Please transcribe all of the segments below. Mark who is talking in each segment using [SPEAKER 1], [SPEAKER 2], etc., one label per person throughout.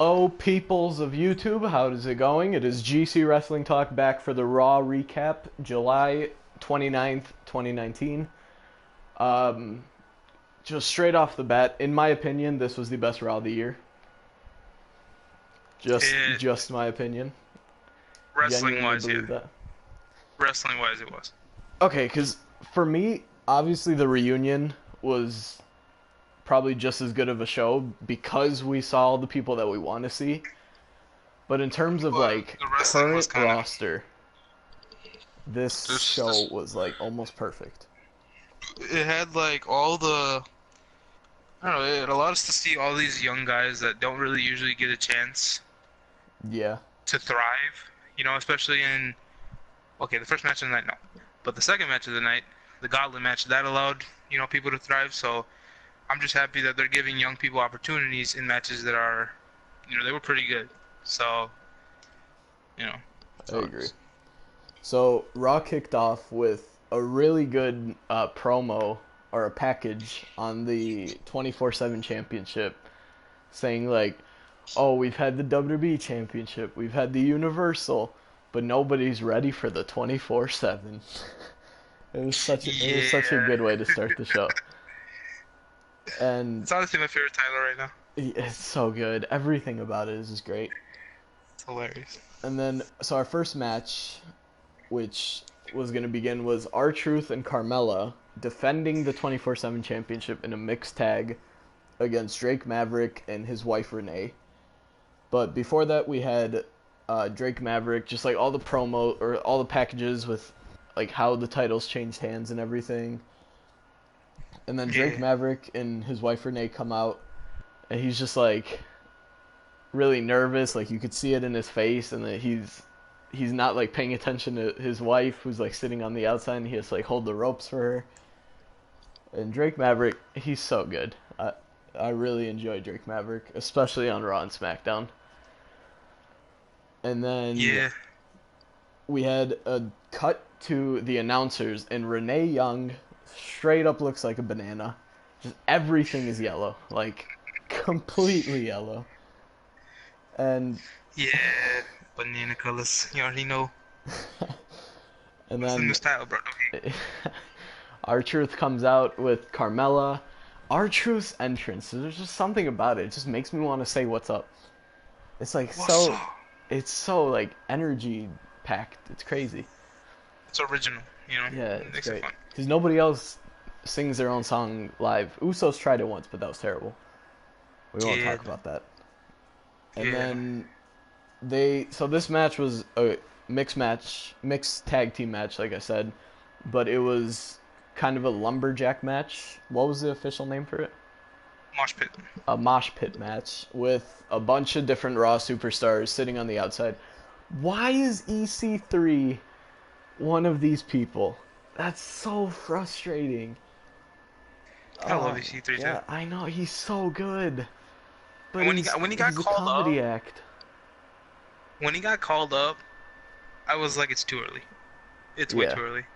[SPEAKER 1] Oh, peoples of YouTube, how is it going? It is GC Wrestling Talk back for the Raw recap, July 29th, 2019. Um, just straight off the bat, in my opinion, this was the best Raw of the year.
[SPEAKER 2] It
[SPEAKER 1] Just my opinion.
[SPEAKER 2] wrestling
[SPEAKER 1] Genuinely
[SPEAKER 2] wise, yeah.
[SPEAKER 1] believe that.
[SPEAKER 2] Wrestling wise, it was.
[SPEAKER 1] Okay, because for me, obviously the reunion was probably just as good of a show because we saw all the people that we want to see. But in terms of
[SPEAKER 2] But
[SPEAKER 1] like
[SPEAKER 2] the wrestling was
[SPEAKER 1] current
[SPEAKER 2] kind of
[SPEAKER 1] roster, this
[SPEAKER 2] this.
[SPEAKER 1] show
[SPEAKER 2] This
[SPEAKER 1] was like almost perfect.
[SPEAKER 2] it had like all the. I don't know. It allowed us to see all these young guys that don't really usually get a chance
[SPEAKER 1] Yeah,
[SPEAKER 2] to thrive. Especially in the first match of the night, no, but the second match of the night, the Gauntlet match, that allowed people to thrive. So I'm just happy that they're giving young people opportunities in matches that are, they were pretty good. So you know, that's
[SPEAKER 1] I
[SPEAKER 2] all it
[SPEAKER 1] agree.
[SPEAKER 2] is.
[SPEAKER 1] So Raw kicked off with a really good promo or a package on the 24/7 championship, saying like, "Oh, we've had the WWE championship, we've had the Universal, but nobody's ready for the 24/7." It was such a
[SPEAKER 2] Yeah,
[SPEAKER 1] good way to start the show, and
[SPEAKER 2] it's honestly my favorite title right now.
[SPEAKER 1] it's so good. Everything about it is just great.
[SPEAKER 2] It's hilarious.
[SPEAKER 1] And then, so our first match, which was going to begin, was R-Truth and Carmella defending the 24/7 championship in a mixed tag against Drake Maverick and his wife Renee. But before that, we had Drake Maverick, just like all the promo or all the packages with like how the titles changed hands and everything. And then Drake
[SPEAKER 2] Yeah,
[SPEAKER 1] Maverick and his wife Renee come out, and he's just like really nervous. Like you could see it in his face, and that he's not like paying attention to his wife, who's like sitting on the outside, and he has to like hold the ropes for her. And Drake Maverick, he's so good. I really enjoy Drake Maverick, especially on Raw and SmackDown. And then
[SPEAKER 2] yeah.
[SPEAKER 1] we had a cut to the announcers, and Renee Young straight up looks like a banana. Just everything is yellow, like completely yellow. And
[SPEAKER 2] Yeah, banana colors. You already know.
[SPEAKER 1] and
[SPEAKER 2] What's the new
[SPEAKER 1] then
[SPEAKER 2] style, bro?
[SPEAKER 1] R-Truth comes out with Carmella. R-Truth's entrance, there's just something about it. It just makes me want to say what's up. It's like
[SPEAKER 2] What's
[SPEAKER 1] so,
[SPEAKER 2] up?
[SPEAKER 1] it's so like energy packed. It's crazy.
[SPEAKER 2] It's original.
[SPEAKER 1] Yeah,
[SPEAKER 2] It
[SPEAKER 1] it's
[SPEAKER 2] makes it
[SPEAKER 1] great.
[SPEAKER 2] fun.
[SPEAKER 1] Because nobody else sings their own song live. Usos tried it once, but that was terrible. We won't
[SPEAKER 2] Yeah,
[SPEAKER 1] talk about that. And
[SPEAKER 2] yeah.
[SPEAKER 1] then so this match was a mixed tag team match, like I said, but it was kind of a lumberjack match. What was the official name for it?
[SPEAKER 2] Mosh pit.
[SPEAKER 1] A mosh pit match with a bunch of different Raw superstars sitting on the outside. Why is EC3 one of these people? That's so frustrating.
[SPEAKER 2] I love
[SPEAKER 1] Oh my
[SPEAKER 2] EC3 too.
[SPEAKER 1] god, I know he's so good, but
[SPEAKER 2] And
[SPEAKER 1] he's
[SPEAKER 2] when he got
[SPEAKER 1] he's a
[SPEAKER 2] called up,
[SPEAKER 1] comedy act.
[SPEAKER 2] when he got called up, I was like, it's too early. It's way
[SPEAKER 1] Yeah,
[SPEAKER 2] too early.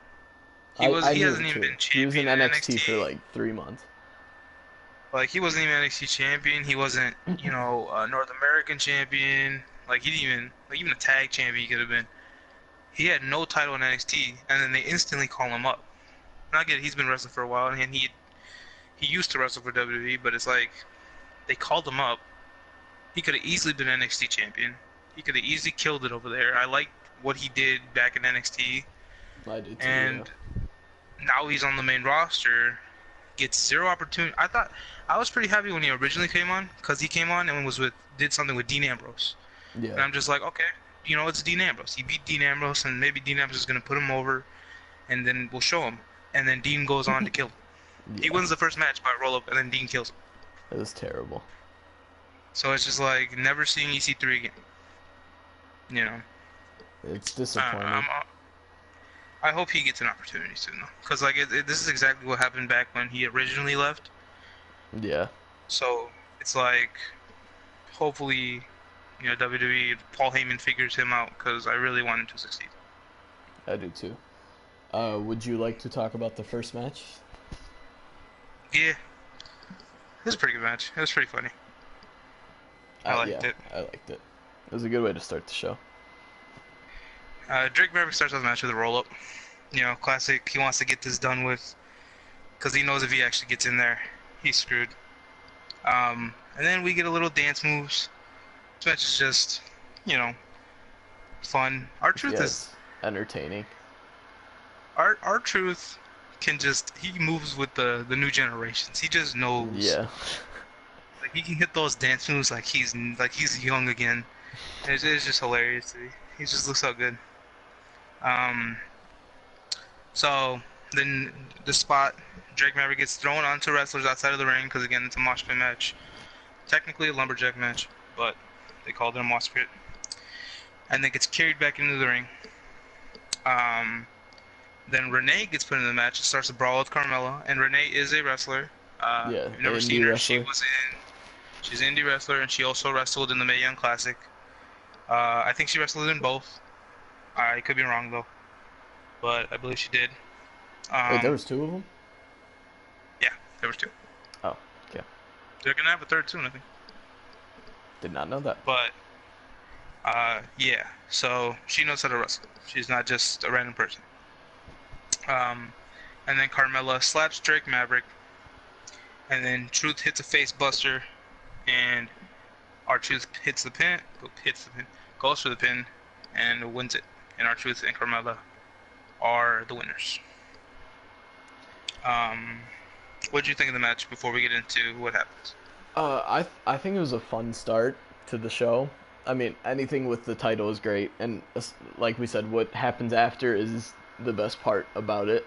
[SPEAKER 1] I
[SPEAKER 2] He
[SPEAKER 1] knew
[SPEAKER 2] hasn't
[SPEAKER 1] it
[SPEAKER 2] even
[SPEAKER 1] too.
[SPEAKER 2] been
[SPEAKER 1] He was in
[SPEAKER 2] champion in
[SPEAKER 1] NXT
[SPEAKER 2] NXT.
[SPEAKER 1] for like 3 months.
[SPEAKER 2] Like he wasn't even NXT champion. He wasn't, a North American champion. Like he didn't even even a tag champion he could have been. He had no title in NXT, and then they instantly call him up. And I get it, he's been wrestling for a while, and he used to wrestle for WWE, but it's like they called him up. He could have easily been NXT champion. He could have easily killed it over there. I liked what he did back in NXT,
[SPEAKER 1] I did too. Yeah.
[SPEAKER 2] and now he's on the main roster. Gets zero opportunity. I was pretty happy when he originally came on because he came on and did something with Dean Ambrose, and
[SPEAKER 1] Yeah.
[SPEAKER 2] I'm just like, okay, it's Dean Ambrose. He beat Dean Ambrose, and maybe Dean Ambrose is gonna put him over, and then we'll show him. And then Dean goes on to kill him. He
[SPEAKER 1] Yeah.
[SPEAKER 2] wins the first match by roll up, and then Dean kills him.
[SPEAKER 1] It was terrible.
[SPEAKER 2] So it's just like never seeing EC3 again. You know,
[SPEAKER 1] It's
[SPEAKER 2] uh,
[SPEAKER 1] disappointing.
[SPEAKER 2] I'm, I hope he gets an opportunity soon, though, because like this is exactly what happened back when he originally left.
[SPEAKER 1] Yeah,
[SPEAKER 2] So it's like, hopefully, WWE, Paul Heyman figures him out, because I really want him to succeed.
[SPEAKER 1] I do too. Would you like to talk about the first match?
[SPEAKER 2] Yeah, it was a pretty good match. It was pretty funny. I
[SPEAKER 1] Yeah,
[SPEAKER 2] liked it.
[SPEAKER 1] I liked it. It was a good way to start the show.
[SPEAKER 2] Drake Maverick starts off the match with a roll up. You know, classic. He wants to get this done with because he knows if he actually gets in there, he's screwed. And then we get a little dance moves. This match is just, you know, fun. Our truth
[SPEAKER 1] Yeah,
[SPEAKER 2] is
[SPEAKER 1] it's entertaining.
[SPEAKER 2] our truth can just he moves with the new generations. He just knows.
[SPEAKER 1] Yeah.
[SPEAKER 2] Like he can hit those dance moves like he's young again. It's just hilarious to me. He just looks so good. Um, so then the spot Drake Maverick gets thrown onto wrestlers outside of the ring because again it's a mosh pit match. Technically a lumberjack match, but they called it a mosh pit. And then gets carried back into the ring. Then Renee gets put in the match and starts a brawl with Carmella. And Renee is a wrestler.
[SPEAKER 1] Yeah,
[SPEAKER 2] If you've never
[SPEAKER 1] indie
[SPEAKER 2] seen her.
[SPEAKER 1] wrestler.
[SPEAKER 2] She's an indie wrestler, and she also wrestled in the Mae Young Classic. I think she wrestled in both. I could be wrong though, but I believe she did.
[SPEAKER 1] Wait, there was two of them?
[SPEAKER 2] Yeah, there was two.
[SPEAKER 1] Oh, okay.
[SPEAKER 2] They're gonna have a third soon, I think.
[SPEAKER 1] Did not know that.
[SPEAKER 2] But yeah. So she knows how to wrestle. She's not just a random person. And then Carmella slaps Drake Maverick, and then Truth hits a face buster, and R-Truth goes for the pin, and wins it. And R-Truth and Carmella are the winners. What did you think of the match before we get into what happens?
[SPEAKER 1] I think it was a fun start to the show. I mean, anything with the title is great, and like we said, what happens after is the best part about it.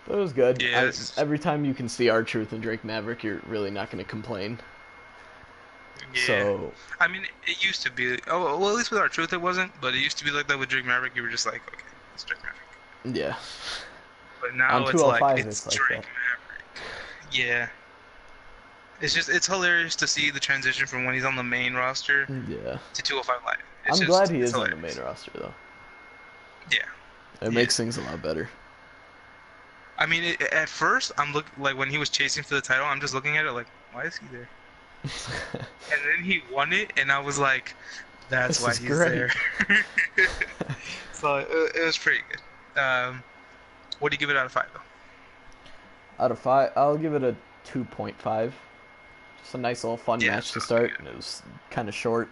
[SPEAKER 1] But it was good.
[SPEAKER 2] Yes.
[SPEAKER 1] Every time you can see R-Truth and Drake Maverick, you're really not going to complain.
[SPEAKER 2] Yeah.
[SPEAKER 1] So,
[SPEAKER 2] I mean, it used to be. Oh, well, at least with R-Truth it wasn't, but it used to be like that with Drake Maverick. You were just like, okay, it's Drake Maverick.
[SPEAKER 1] yeah.
[SPEAKER 2] But now
[SPEAKER 1] On
[SPEAKER 2] it's like
[SPEAKER 1] 205,
[SPEAKER 2] it's
[SPEAKER 1] like
[SPEAKER 2] Drake
[SPEAKER 1] that.
[SPEAKER 2] Maverick. Yeah. It's hilarious to see the transition from when he's on the main roster
[SPEAKER 1] Yeah.
[SPEAKER 2] to 205 Live.
[SPEAKER 1] I'm glad he is on the main roster, though.
[SPEAKER 2] Yeah.
[SPEAKER 1] It makes things a lot better.
[SPEAKER 2] I mean, at first, like when he was chasing for the title, I'm just looking at it like, why is he there? And then he won it, and I was like, that's why he's there. So it was pretty good. What do you give it out of 5 though?
[SPEAKER 1] Out of 5, I'll give it a 2.5. Just a nice little fun match to start. And it was kind of short,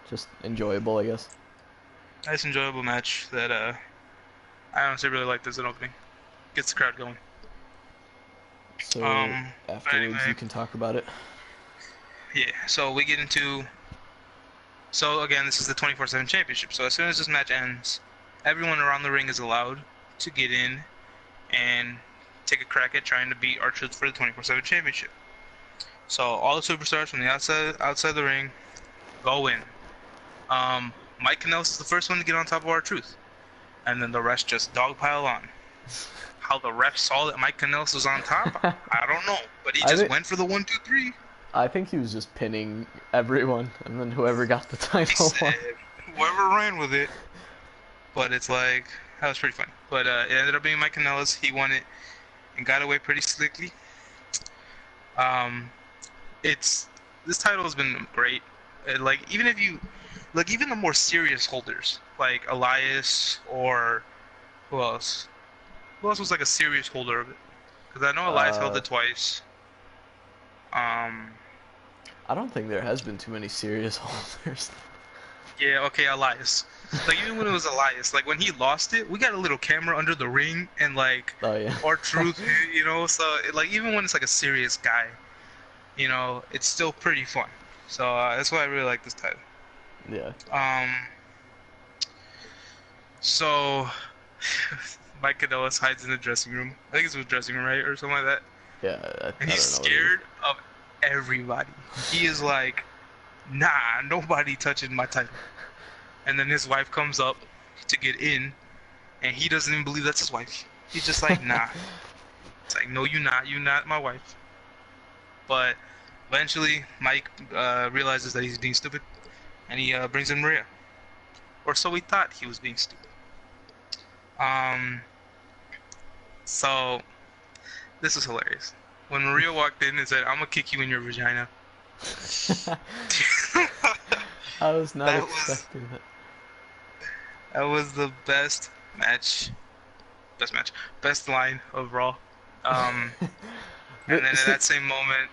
[SPEAKER 1] just enjoyable, I guess.
[SPEAKER 2] Nice, enjoyable match that I honestly really liked as an opening. Gets the crowd going.
[SPEAKER 1] So afterwards,
[SPEAKER 2] anyway,
[SPEAKER 1] you can talk about it.
[SPEAKER 2] Yeah. So we get into. So again, this is the 24/7 championship. So as soon as this match ends, everyone around the ring is allowed to get in and take a crack at trying to beat R-Truth for the 24/7 championship. So all the superstars from the outside the ring go in. Mike Kanellis is the first one to get on top of R-Truth, and then the rest just dogpile on. How the ref saw that Mike Kanellis was on top, I don't know, but he just went for the 1, 2, 3.
[SPEAKER 1] I think he was just pinning everyone, and then whoever got the title won.
[SPEAKER 2] Whoever ran with it. But it's like, that was pretty funny. But it ended up being Mike Kanellis. He won it and got away pretty slickly. This title has been great. Like even the more serious holders, like Elias or who else? Who else was like a serious holder of it? Because I know Elias held it twice.
[SPEAKER 1] I don't think there has been too many serious holders.
[SPEAKER 2] Yeah, okay, Elias. Like even when it was Elias, like when he lost it, we got a little camera under the ring and like R-Truth, you know. So like even when it's like a serious guy, you know, it's still pretty fun. So that's why I really like this title.
[SPEAKER 1] Yeah.
[SPEAKER 2] So Mike Kanellis hides in the dressing room. I think it's the dressing room, right, or something like that.
[SPEAKER 1] Yeah.
[SPEAKER 2] And he's scared of everybody. He is like, nah, nobody touching my title. And then his wife comes up to get in, and he doesn't even believe that's his wife. He's just like, nah. It's like, no, you're not my wife. But eventually, Mike realizes that he's being stupid, and he brings in Maria. Or so we thought he was being stupid. So, this is hilarious. When Maria walked in and said, I'm gonna kick you in your vagina,
[SPEAKER 1] I was not
[SPEAKER 2] That was
[SPEAKER 1] expecting that.
[SPEAKER 2] that was the match, best match, best line of Raw. And then at
[SPEAKER 1] See,
[SPEAKER 2] that same moment,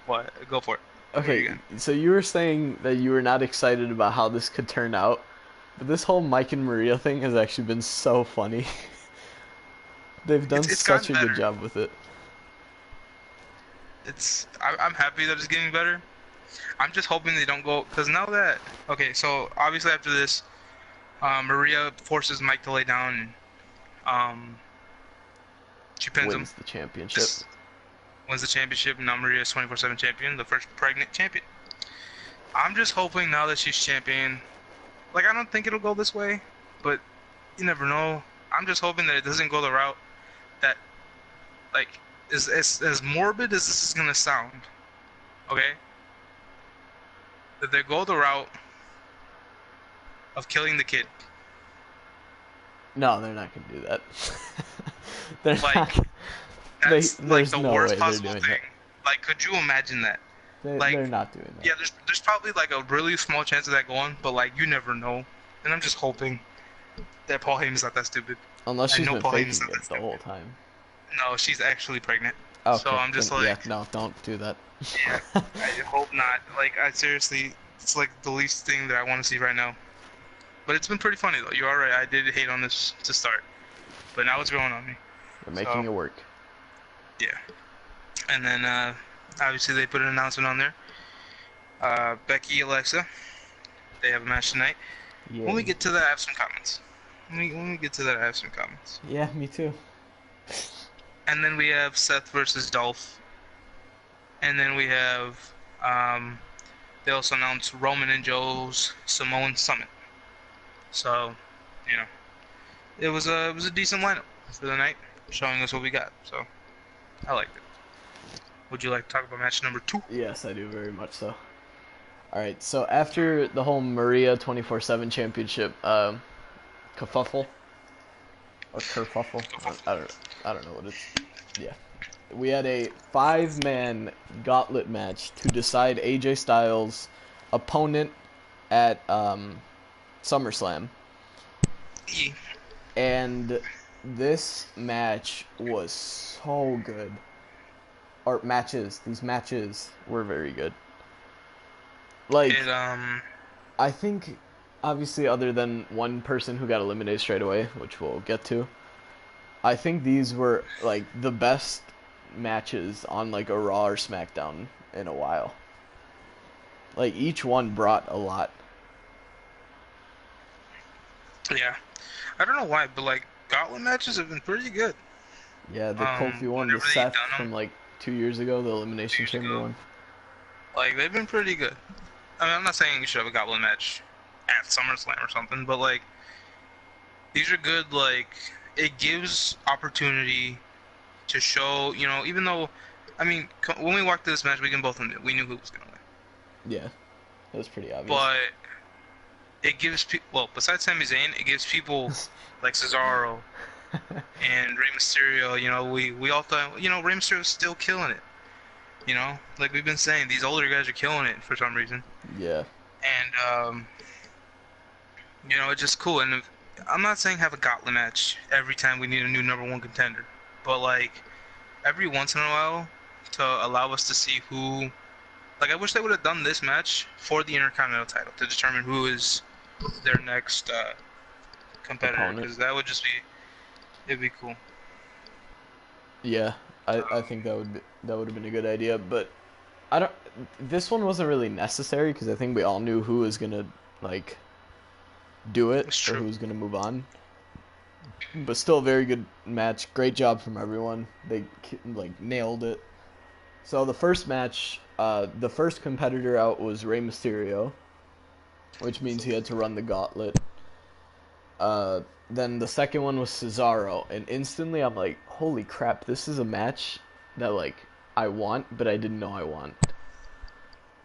[SPEAKER 2] what? Go for it. What are you
[SPEAKER 1] okay,
[SPEAKER 2] going?
[SPEAKER 1] so you were saying that you were not excited about how this could turn out, but this whole Mike and Maria thing has actually been so funny. They've done
[SPEAKER 2] It's gotten
[SPEAKER 1] such a good
[SPEAKER 2] better.
[SPEAKER 1] job with it.
[SPEAKER 2] I'm happy that it's getting better. I'm just hoping they don't go because now that okay, so obviously after this, Maria forces Mike to lay down. Um, she pins him.
[SPEAKER 1] Wins the championship.
[SPEAKER 2] This wins the championship. And now Maria is 24/7 champion, the first pregnant champion. I'm just hoping now that she's champion. Like I don't think it'll go this way, but you never know. I'm just hoping that it doesn't go the route that like as morbid as this is gonna sound. Okay, that they go the route of killing the kid.
[SPEAKER 1] No, they're not gonna do that. They're
[SPEAKER 2] Like
[SPEAKER 1] not.
[SPEAKER 2] that's like
[SPEAKER 1] There's
[SPEAKER 2] the
[SPEAKER 1] no
[SPEAKER 2] worst
[SPEAKER 1] way they're
[SPEAKER 2] possible
[SPEAKER 1] doing
[SPEAKER 2] thing.
[SPEAKER 1] that.
[SPEAKER 2] Like, could you imagine that?
[SPEAKER 1] They're
[SPEAKER 2] Like,
[SPEAKER 1] not doing that.
[SPEAKER 2] yeah, there's probably like a really small chance of that going, but like you never know. And I'm just hoping that Paul Heyman's not that stupid.
[SPEAKER 1] Unless
[SPEAKER 2] I
[SPEAKER 1] she's
[SPEAKER 2] know
[SPEAKER 1] been
[SPEAKER 2] Paul Heyman's
[SPEAKER 1] faking
[SPEAKER 2] not that
[SPEAKER 1] it the
[SPEAKER 2] stupid.
[SPEAKER 1] whole time.
[SPEAKER 2] No, she's actually pregnant. So
[SPEAKER 1] Okay,
[SPEAKER 2] I'm
[SPEAKER 1] then
[SPEAKER 2] just
[SPEAKER 1] yeah,
[SPEAKER 2] like,
[SPEAKER 1] no, don't do that.
[SPEAKER 2] yeah, I hope not. Like, I seriously, it's like the least thing that I want to see right now. But it's been pretty funny though. You're alright. I did hate on this to start, but now it's growing on me.
[SPEAKER 1] They're
[SPEAKER 2] So
[SPEAKER 1] making it work.
[SPEAKER 2] yeah. And then obviously they put an announcement on there. Becky, Alexa, they have a match tonight. When we
[SPEAKER 1] Yay.
[SPEAKER 2] get to that, I have some comments. When we get to that, I have some comments.
[SPEAKER 1] Yeah, me too.
[SPEAKER 2] And then we have Seth versus Dolph. And then we have they also announced Roman and Joe's Samoan Summit. So, you know, it was a decent lineup for the night, showing us what we got. So, I liked it. Would you like to talk about match number 2?
[SPEAKER 1] Yes, I do very much so. All right, so after the whole Maria 24/7 championship kerfuffle or kerfuffle, I don't know what it's. Yeah, we had a 5-man gauntlet match to decide AJ Styles' opponent at SummerSlam,
[SPEAKER 2] Yeah.
[SPEAKER 1] and this match was so good. Or matches, these matches were very good. Like,
[SPEAKER 2] It
[SPEAKER 1] I think, obviously, other than one person who got eliminated straight away, which we'll get to, I think these were like the best matches on like a Raw or SmackDown in a while. Like each one brought a lot.
[SPEAKER 2] yeah. I don't know why, but like gauntlet matches have been pretty good.
[SPEAKER 1] Yeah, the Kofi one, the
[SPEAKER 2] Whenever they've
[SPEAKER 1] Seth
[SPEAKER 2] done them
[SPEAKER 1] from like 2 years ago, the Elimination
[SPEAKER 2] years
[SPEAKER 1] Chamber
[SPEAKER 2] ago,
[SPEAKER 1] one.
[SPEAKER 2] like they've been pretty good. I mean, I'm not saying you should have a gauntlet match at SummerSlam or something, but like these are good. Like it gives opportunity to show, even though, I mean, when we walked through this match, we can both admit we knew who was gonna win,
[SPEAKER 1] Yeah, that was pretty obvious.
[SPEAKER 2] but it gives people, well, besides Sami Zayn, it gives people like Cesaro and Rey Mysterio. We all thought, Rey Mysterio's still killing it. Like we've been saying, these older guys are killing it for some reason.
[SPEAKER 1] Yeah.
[SPEAKER 2] And it's just cool. And I'm not saying have a gauntlet match every time we need a new #1 contender, but like every once in a while to allow us to see who. Like I wish they would have done this match for the Intercontinental title to determine who is their next competitor, because that would just it'd be cool.
[SPEAKER 1] Yeah, I think that would have been a good idea, but I don't. This one wasn't really necessary because I think we all knew who was gonna like do it
[SPEAKER 2] That's
[SPEAKER 1] or
[SPEAKER 2] true.
[SPEAKER 1] who was gonna move on. But still, a very good match. Great job from everyone. They like nailed it. So the first match, the first competitor out was Rey Mysterio, which means he had to run the gauntlet. Then the second one was Cesaro, and instantly I'm like, holy crap, this is a match that like I want, but I didn't know I want.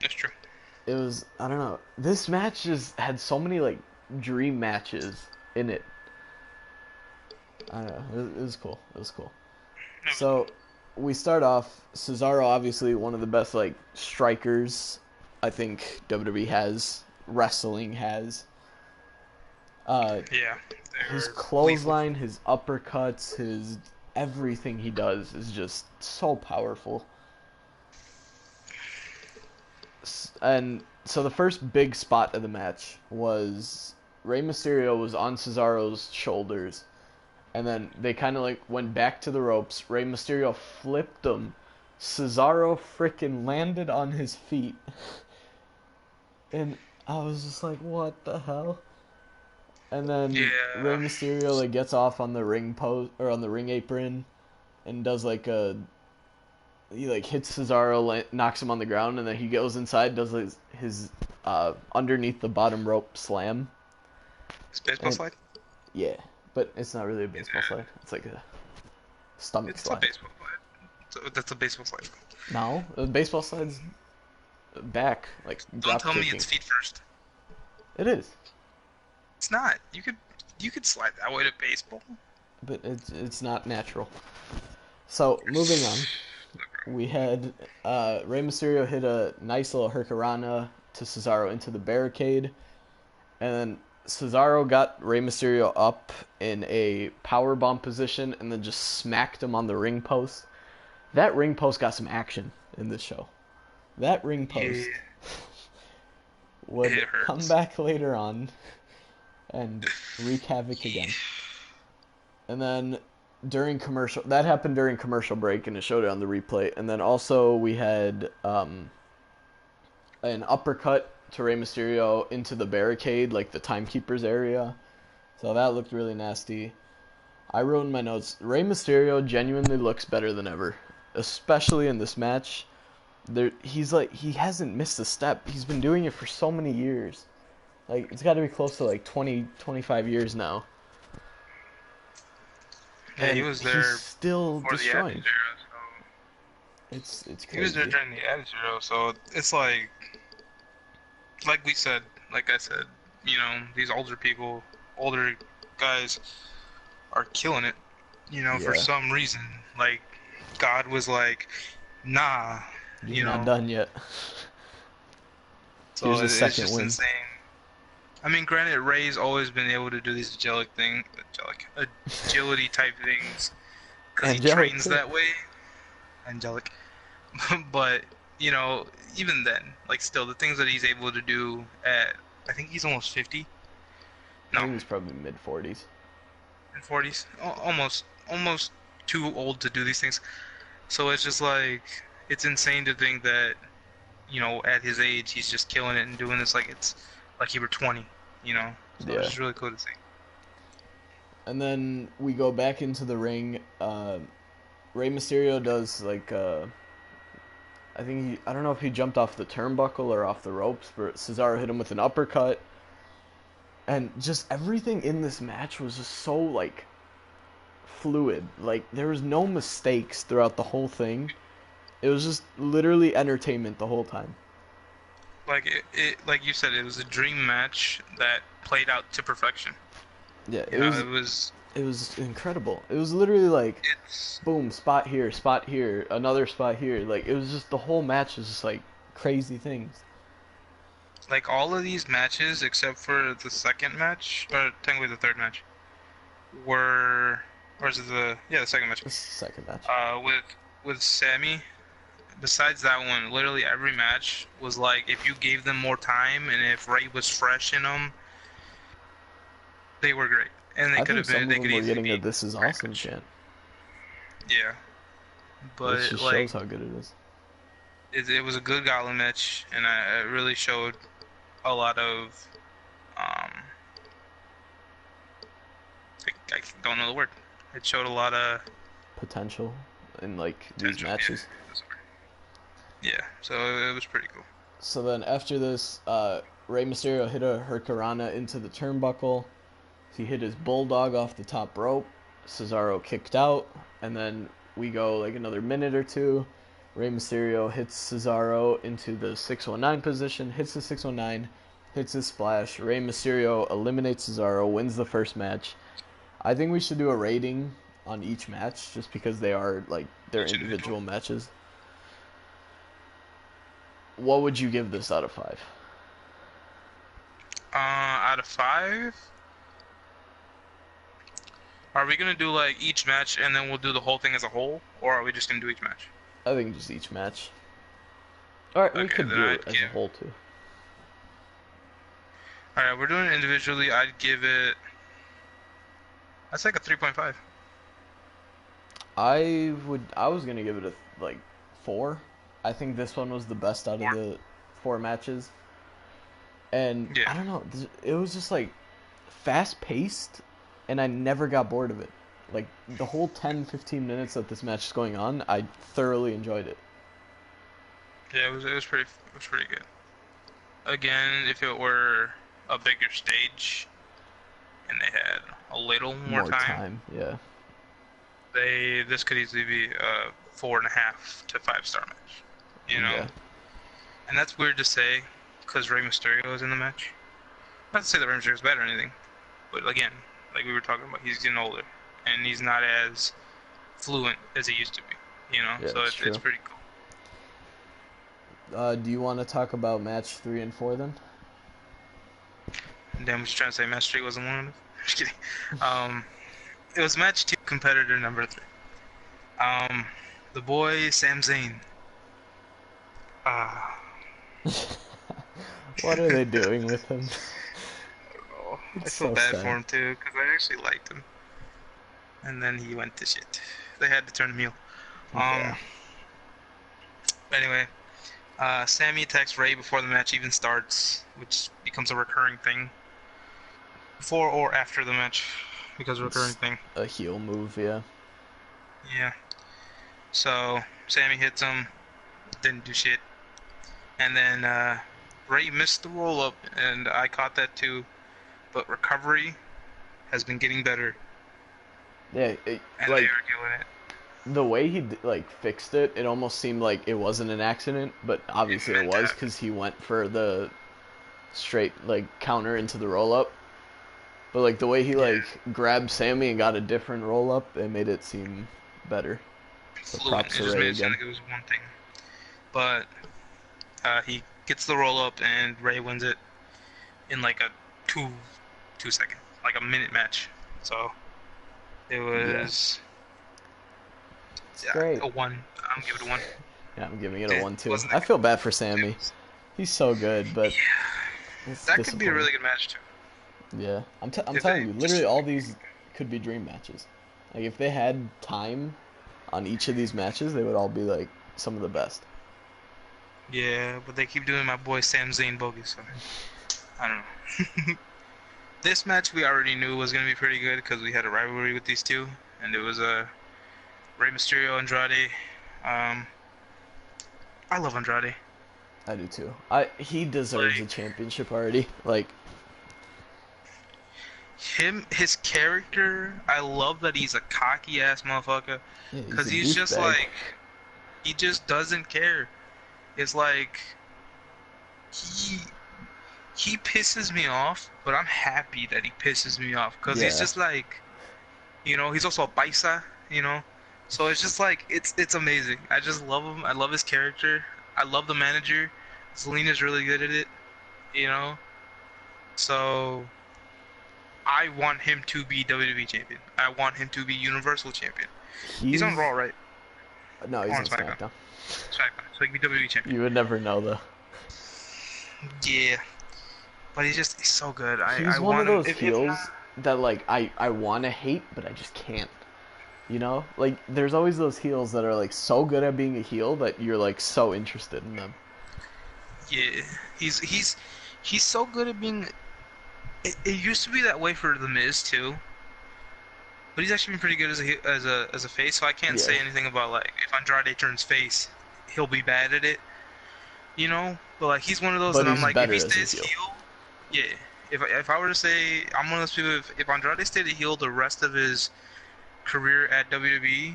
[SPEAKER 2] That's true.
[SPEAKER 1] It was, I don't know. This match just had so many like dream matches in it. I don't know. It was cool. It was cool. So we start off Cesaro, obviously one of the best like strikers I think WWE has, wrestling has. Uh,
[SPEAKER 2] Yeah,
[SPEAKER 1] his
[SPEAKER 2] they're lethal.
[SPEAKER 1] clothesline, his uppercuts, his everything he does is just so powerful. And so the first big spot of the match was Rey Mysterio was on Cesaro's shoulders, and then they kind of like went back to the ropes. Rey Mysterio flipped him. Cesaro freaking landed on his feet, and I was just like, "What the hell?" And then Rey
[SPEAKER 2] Yeah,
[SPEAKER 1] Mysterio like gets off on the ring post or on the ring apron, and does like a he like hits Cesaro, knocks him on the ground, and then he goes inside, does his underneath the bottom rope slam,
[SPEAKER 2] it's baseball
[SPEAKER 1] and
[SPEAKER 2] slide.
[SPEAKER 1] yeah, but it's not really a
[SPEAKER 2] Yeah,
[SPEAKER 1] baseball slide. It's like a stomach
[SPEAKER 2] it's a
[SPEAKER 1] slide.
[SPEAKER 2] baseball slide. That's a baseball slide.
[SPEAKER 1] No, the baseball slide's back, like
[SPEAKER 2] Don't
[SPEAKER 1] drop
[SPEAKER 2] tell me it's
[SPEAKER 1] kicking.
[SPEAKER 2] feet first.
[SPEAKER 1] It is,
[SPEAKER 2] It's not. You could slide that way to baseball.
[SPEAKER 1] but it's not natural. So moving on, we had Rey Mysterio hit a nice little hurricanrana to Cesaro into the barricade, and then Cesaro got Rey Mysterio up in a power bomb position, and then just smacked him on the ring post. That ring post got some action in this show. That ring
[SPEAKER 2] Yeah,
[SPEAKER 1] post would
[SPEAKER 2] it
[SPEAKER 1] come
[SPEAKER 2] hurts.
[SPEAKER 1] back later on and wreak havoc
[SPEAKER 2] Yeah.
[SPEAKER 1] again. And then that happened during commercial break, and it showed it on the replay. And then also we had an uppercut to Rey Mysterio into the barricade, like the timekeepers area. So that looked really nasty. I wrote in my notes, Rey Mysterio genuinely looks better than ever, especially in this match. He hasn't missed a step. He's been doing it for so many years. Like it's got to be close to like 20, 25 years now,
[SPEAKER 2] Yeah, he
[SPEAKER 1] and
[SPEAKER 2] was
[SPEAKER 1] he's
[SPEAKER 2] there
[SPEAKER 1] still
[SPEAKER 2] before the Attitude
[SPEAKER 1] destroying.
[SPEAKER 2] Era, so
[SPEAKER 1] It's
[SPEAKER 2] he was there
[SPEAKER 1] crazy.
[SPEAKER 2] during the Attitude Era. So it's like we said, like I said, these older people, older guys are killing it. For
[SPEAKER 1] Yeah,
[SPEAKER 2] some reason, like God was like, nah,
[SPEAKER 1] you're
[SPEAKER 2] you
[SPEAKER 1] not
[SPEAKER 2] know.
[SPEAKER 1] done yet.
[SPEAKER 2] So
[SPEAKER 1] Here's a
[SPEAKER 2] it's
[SPEAKER 1] second
[SPEAKER 2] just
[SPEAKER 1] win.
[SPEAKER 2] insane. I mean, granted, Ray's always been able to do these agility type things because he
[SPEAKER 1] Angelic
[SPEAKER 2] trains
[SPEAKER 1] too.
[SPEAKER 2] that way. Angelic. But, you know, even then, like still, the things that he's able to do I think he's almost 50.
[SPEAKER 1] I
[SPEAKER 2] No,
[SPEAKER 1] think he's probably mid 40s.
[SPEAKER 2] in 40s. Almost too old to do these things. So it's just like, it's insane to think that, at his age, he's just killing it and doing this like it's like he were 20, you know? So it's
[SPEAKER 1] Yeah.
[SPEAKER 2] just really cool to see.
[SPEAKER 1] And then we go back into the ring. Rey Mysterio does like I don't know if he jumped off the turnbuckle or off the ropes, but Cesaro hit him with an uppercut. And just everything in this match was just so like fluid. Like there was no mistakes throughout the whole thing. It was just literally entertainment the whole time.
[SPEAKER 2] Like like you said, it was a dream match that played out to perfection.
[SPEAKER 1] Yeah,
[SPEAKER 2] You know, it was
[SPEAKER 1] it was incredible. It was literally like
[SPEAKER 2] it's
[SPEAKER 1] boom, spot here, another spot here. Like it was just the whole match was just like crazy things.
[SPEAKER 2] like all of these matches except for the second match, or technically the third match, were or is it the second match?
[SPEAKER 1] This second match.
[SPEAKER 2] With Sammy. Besides that one, literally every match was like if you gave them more time and if Ray was fresh in them, they were great. And
[SPEAKER 1] I think some of
[SPEAKER 2] they
[SPEAKER 1] them
[SPEAKER 2] could
[SPEAKER 1] were
[SPEAKER 2] easily
[SPEAKER 1] getting a
[SPEAKER 2] be
[SPEAKER 1] "This is
[SPEAKER 2] great
[SPEAKER 1] awesome"
[SPEAKER 2] match.
[SPEAKER 1] chant,
[SPEAKER 2] Yeah,
[SPEAKER 1] which
[SPEAKER 2] but
[SPEAKER 1] just
[SPEAKER 2] like
[SPEAKER 1] shows how good it is.
[SPEAKER 2] it was a good gauntlet match, and it really showed a lot of um, I don't know the word. It showed a lot of
[SPEAKER 1] Potential in like these
[SPEAKER 2] potential.
[SPEAKER 1] matches.
[SPEAKER 2] Yeah. So it was pretty cool.
[SPEAKER 1] So then after this, Rey Mysterio hit a Hurricanrana into the turnbuckle. He hit his bulldog off the top rope. Cesaro kicked out, and then we go like another minute or two. Rey Mysterio hits Cesaro into the 619 position, hits the 619, hits his splash. Rey Mysterio eliminates Cesaro, wins the first match. I think we should do a rating on each match just because they are like their
[SPEAKER 2] each individual.
[SPEAKER 1] individual matches. What would you give this out of 5?
[SPEAKER 2] Out of 5, are we gonna do like each match and then we'll do the whole thing as a whole, or are we just gonna do each match?
[SPEAKER 1] I think just each match. Alright, we
[SPEAKER 2] Okay,
[SPEAKER 1] could
[SPEAKER 2] then
[SPEAKER 1] do
[SPEAKER 2] I'd
[SPEAKER 1] it as
[SPEAKER 2] give.
[SPEAKER 1] a whole too.
[SPEAKER 2] All right, we're doing it individually. I'd give it. That's like a 3.5.
[SPEAKER 1] I was gonna give it a like 4. I think this one was the best out of
[SPEAKER 2] Or
[SPEAKER 1] the 4 matches. And
[SPEAKER 2] yeah,
[SPEAKER 1] I don't know, it was just like fast paced, and I never got bored of it. Like the whole 10-15 minutes that this match is going on, I thoroughly enjoyed it.
[SPEAKER 2] yeah, it was pretty good. Again, if it were a bigger stage and they had a little more
[SPEAKER 1] More
[SPEAKER 2] time,
[SPEAKER 1] time, yeah.
[SPEAKER 2] this could easily be a 4.5 to 5 star match. You know,
[SPEAKER 1] Yeah.
[SPEAKER 2] and that's weird to say because Rey Mysterio is in the match. Not to say that Rey Mysterio is better or anything, but again, like we were talking about, he's getting older and he's not as fluent as he used to be. You know,
[SPEAKER 1] Yeah,
[SPEAKER 2] so
[SPEAKER 1] it's
[SPEAKER 2] it's
[SPEAKER 1] true.
[SPEAKER 2] pretty cool.
[SPEAKER 1] Do you want to talk about match 3 and 4 then?
[SPEAKER 2] And then was trying to say match 3 wasn't one of them. Just kidding. It was match 2, competitor number 3. The boy Sam Zayn.
[SPEAKER 1] What are they doing with him?
[SPEAKER 2] Oh, I
[SPEAKER 1] It's
[SPEAKER 2] feel
[SPEAKER 1] so
[SPEAKER 2] bad for
[SPEAKER 1] sad.
[SPEAKER 2] him too, because I actually liked him. And then he went to shit. They had to turn him heel.
[SPEAKER 1] Yeah.
[SPEAKER 2] Anyway, Sammy attacks Ray before the match even starts, which becomes a recurring thing. Before or after the match, becomes a recurring
[SPEAKER 1] It's
[SPEAKER 2] thing.
[SPEAKER 1] a heel move, yeah.
[SPEAKER 2] Yeah. So Sammy hits him, didn't do shit, and then Ray missed the roll up, and I caught that too. But recovery has been getting better,
[SPEAKER 1] Yeah,
[SPEAKER 2] and they
[SPEAKER 1] like
[SPEAKER 2] are doing it.
[SPEAKER 1] the way he like fixed it, it almost seemed like it wasn't an accident, but
[SPEAKER 2] It
[SPEAKER 1] obviously it
[SPEAKER 2] meant to
[SPEAKER 1] was
[SPEAKER 2] happen.
[SPEAKER 1] because he went for the straight like counter into the roll up. But like the way he
[SPEAKER 2] Yeah,
[SPEAKER 1] like grabbed Sammy and got a different roll up, it made it seem better. So
[SPEAKER 2] fluent.
[SPEAKER 1] props
[SPEAKER 2] It
[SPEAKER 1] to
[SPEAKER 2] just
[SPEAKER 1] Ray
[SPEAKER 2] made it sound
[SPEAKER 1] again.
[SPEAKER 2] like it was one thing. But he gets the roll up, and Ray wins it in like a two second, like a minute match. So it
[SPEAKER 1] Yeah,
[SPEAKER 2] was
[SPEAKER 1] it's
[SPEAKER 2] yeah,
[SPEAKER 1] great.
[SPEAKER 2] a 1. I'm gonna give it a 1.
[SPEAKER 1] Yeah, I'm giving it a
[SPEAKER 2] It
[SPEAKER 1] 1 too.
[SPEAKER 2] wasn't
[SPEAKER 1] I
[SPEAKER 2] that
[SPEAKER 1] feel bad for
[SPEAKER 2] good.
[SPEAKER 1] Sammy. He's so good, but
[SPEAKER 2] Yeah,
[SPEAKER 1] it's
[SPEAKER 2] that could be a
[SPEAKER 1] disappointing.
[SPEAKER 2] really good match too.
[SPEAKER 1] Yeah, I'm
[SPEAKER 2] If
[SPEAKER 1] telling
[SPEAKER 2] they
[SPEAKER 1] you,
[SPEAKER 2] just
[SPEAKER 1] literally all these could be dream matches. Like if they had time on each of these matches, they would all be like some of the best.
[SPEAKER 2] yeah, but they keep doing my boy Sam Zayn bogus. So I don't know. This match we already knew was gonna be pretty good because we had a rivalry with these two, and it was a Rey Mysterio Andrade. Um, I love Andrade.
[SPEAKER 1] I do too. He deserves a
[SPEAKER 2] Like
[SPEAKER 1] championship already. Like
[SPEAKER 2] his character. I love that he's a cocky ass motherfucker,
[SPEAKER 1] yeah, he's
[SPEAKER 2] cause
[SPEAKER 1] a
[SPEAKER 2] he's just
[SPEAKER 1] douchebag.
[SPEAKER 2] like he just doesn't care. It's like he he pisses me off, but I'm happy that he pisses me off, cause he's
[SPEAKER 1] Yeah,
[SPEAKER 2] just like he's also a paisa, so it's just like it's amazing. I just love him. I love his character. I love the manager. Selena's really good at it, you know. So I want him to be WWE champion. I want him to be Universal champion. He's on
[SPEAKER 1] he's
[SPEAKER 2] Raw, right?
[SPEAKER 1] no,
[SPEAKER 2] Or
[SPEAKER 1] he's
[SPEAKER 2] on
[SPEAKER 1] on
[SPEAKER 2] SmackDown.
[SPEAKER 1] SmackDown.
[SPEAKER 2] SmackDown. So he can be WWE champion.
[SPEAKER 1] You would never know though.
[SPEAKER 2] Yeah, but he's so good. I
[SPEAKER 1] He's one of
[SPEAKER 2] want him.
[SPEAKER 1] those
[SPEAKER 2] If not,
[SPEAKER 1] heels that like I want to hate, but I just can't. You know, like there's always those heels that are like so good at being a heel that you're like so interested in them.
[SPEAKER 2] yeah, he's so good at being. It used to be that way for The Miz too, but he's actually been pretty good as a face. So I can't
[SPEAKER 1] Yeah,
[SPEAKER 2] say anything about like if Andrade turns face, he'll be bad at it, But like he's one of those
[SPEAKER 1] but
[SPEAKER 2] that I'm
[SPEAKER 1] he's
[SPEAKER 2] like, if he
[SPEAKER 1] better as a
[SPEAKER 2] stays
[SPEAKER 1] heel.
[SPEAKER 2] heel, yeah. If I were to say I'm one of those people, if Andrade stayed a heel the rest of his career at WWE,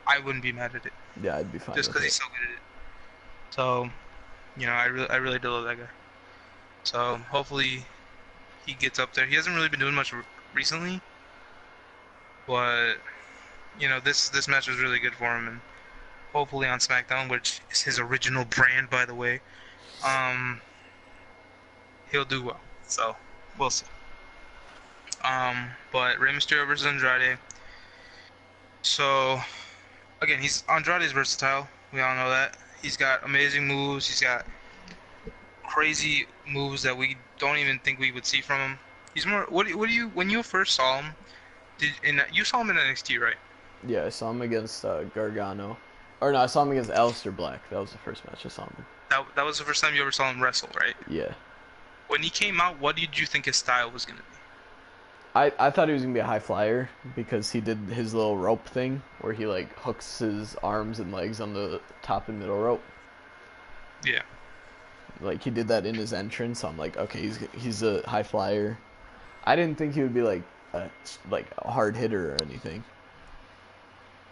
[SPEAKER 2] I wouldn't be mad at it
[SPEAKER 1] Yeah, I'd be fine
[SPEAKER 2] just
[SPEAKER 1] with
[SPEAKER 2] because
[SPEAKER 1] it.
[SPEAKER 2] he's so good at it. So I really do love that guy. So hopefully he gets up there. He hasn't really been doing much recently, but this match was really good for him, and hopefully on Smackdown, which is his original brand, by the way. Um, he'll do well. So we'll see. But Rey Mysterio versus Andrade. So again, he's Andrade's versatile. We all know that. He's got amazing moves. He's got crazy moves that we don't even think we would see from him. He's more. What do you when you first saw him? You saw him in NXT, right?
[SPEAKER 1] Yeah, I saw him against Gargano. Or no, I saw him against Aleister Black. That was the first match I saw him in.
[SPEAKER 2] That was the first time you ever saw him wrestle, right?
[SPEAKER 1] Yeah.
[SPEAKER 2] When he came out, what did you think his style was gonna be?
[SPEAKER 1] I thought he was going to be a high flyer because he did his little rope thing where he like hooks his arms and legs on the top and middle rope.
[SPEAKER 2] Yeah.
[SPEAKER 1] Like he did that in his entrance. So I'm like, okay, he's a high flyer. I didn't think he would be like a hard hitter or anything.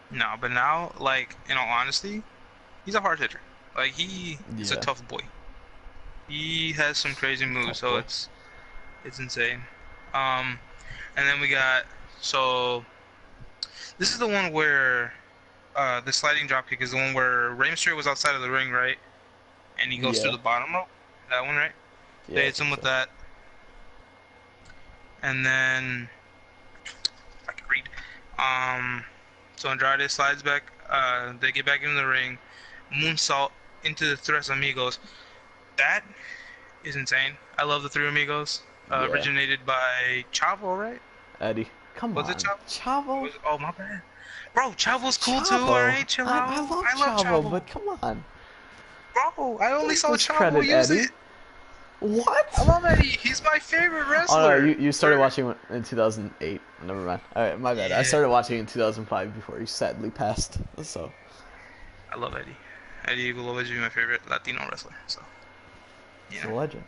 [SPEAKER 2] No, but now, like, in all honesty, he's a hard hitter. Like, he is a
[SPEAKER 1] Yeah.
[SPEAKER 2] tough boy. He has some crazy moves, so
[SPEAKER 1] boy.
[SPEAKER 2] it's insane. And then we got this is the one where the sliding dropkick is the one where Rey Mysterio was outside of the ring, right? And he goes
[SPEAKER 1] Yeah.
[SPEAKER 2] through the bottom rope. That one, right?
[SPEAKER 1] Yeah,
[SPEAKER 2] They
[SPEAKER 1] I
[SPEAKER 2] hit him
[SPEAKER 1] think
[SPEAKER 2] with
[SPEAKER 1] so.
[SPEAKER 2] that. And then I can read. So Andrade slides back. They get back into the ring. Moonsault into the Tres Amigos. That is insane. I love the Three Amigos.
[SPEAKER 1] Yeah.
[SPEAKER 2] Originated by Chavo, right?
[SPEAKER 1] Eddie, come
[SPEAKER 2] Was
[SPEAKER 1] on.
[SPEAKER 2] it Chavo?
[SPEAKER 1] Chavo?
[SPEAKER 2] Oh, my bad. Bro, Chavo's cool too,
[SPEAKER 1] Chavo.
[SPEAKER 2] alright? Chill out.
[SPEAKER 1] I love
[SPEAKER 2] love
[SPEAKER 1] Chavo, but come on.
[SPEAKER 2] Bro, I only saw Chavo
[SPEAKER 1] Discredit
[SPEAKER 2] use
[SPEAKER 1] Eddie.
[SPEAKER 2] it.
[SPEAKER 1] What?
[SPEAKER 2] I love Eddie. He's my favorite
[SPEAKER 1] Oh
[SPEAKER 2] wrestler.
[SPEAKER 1] no, you started watching in 2008. Never mind. Alright, my bad. I
[SPEAKER 2] Yeah.
[SPEAKER 1] started watching in 2005 before he sadly passed. So.
[SPEAKER 2] I love Eddie. Eddie will always be my favorite Latino wrestler. So,
[SPEAKER 1] He's
[SPEAKER 2] yeah.
[SPEAKER 1] a legend.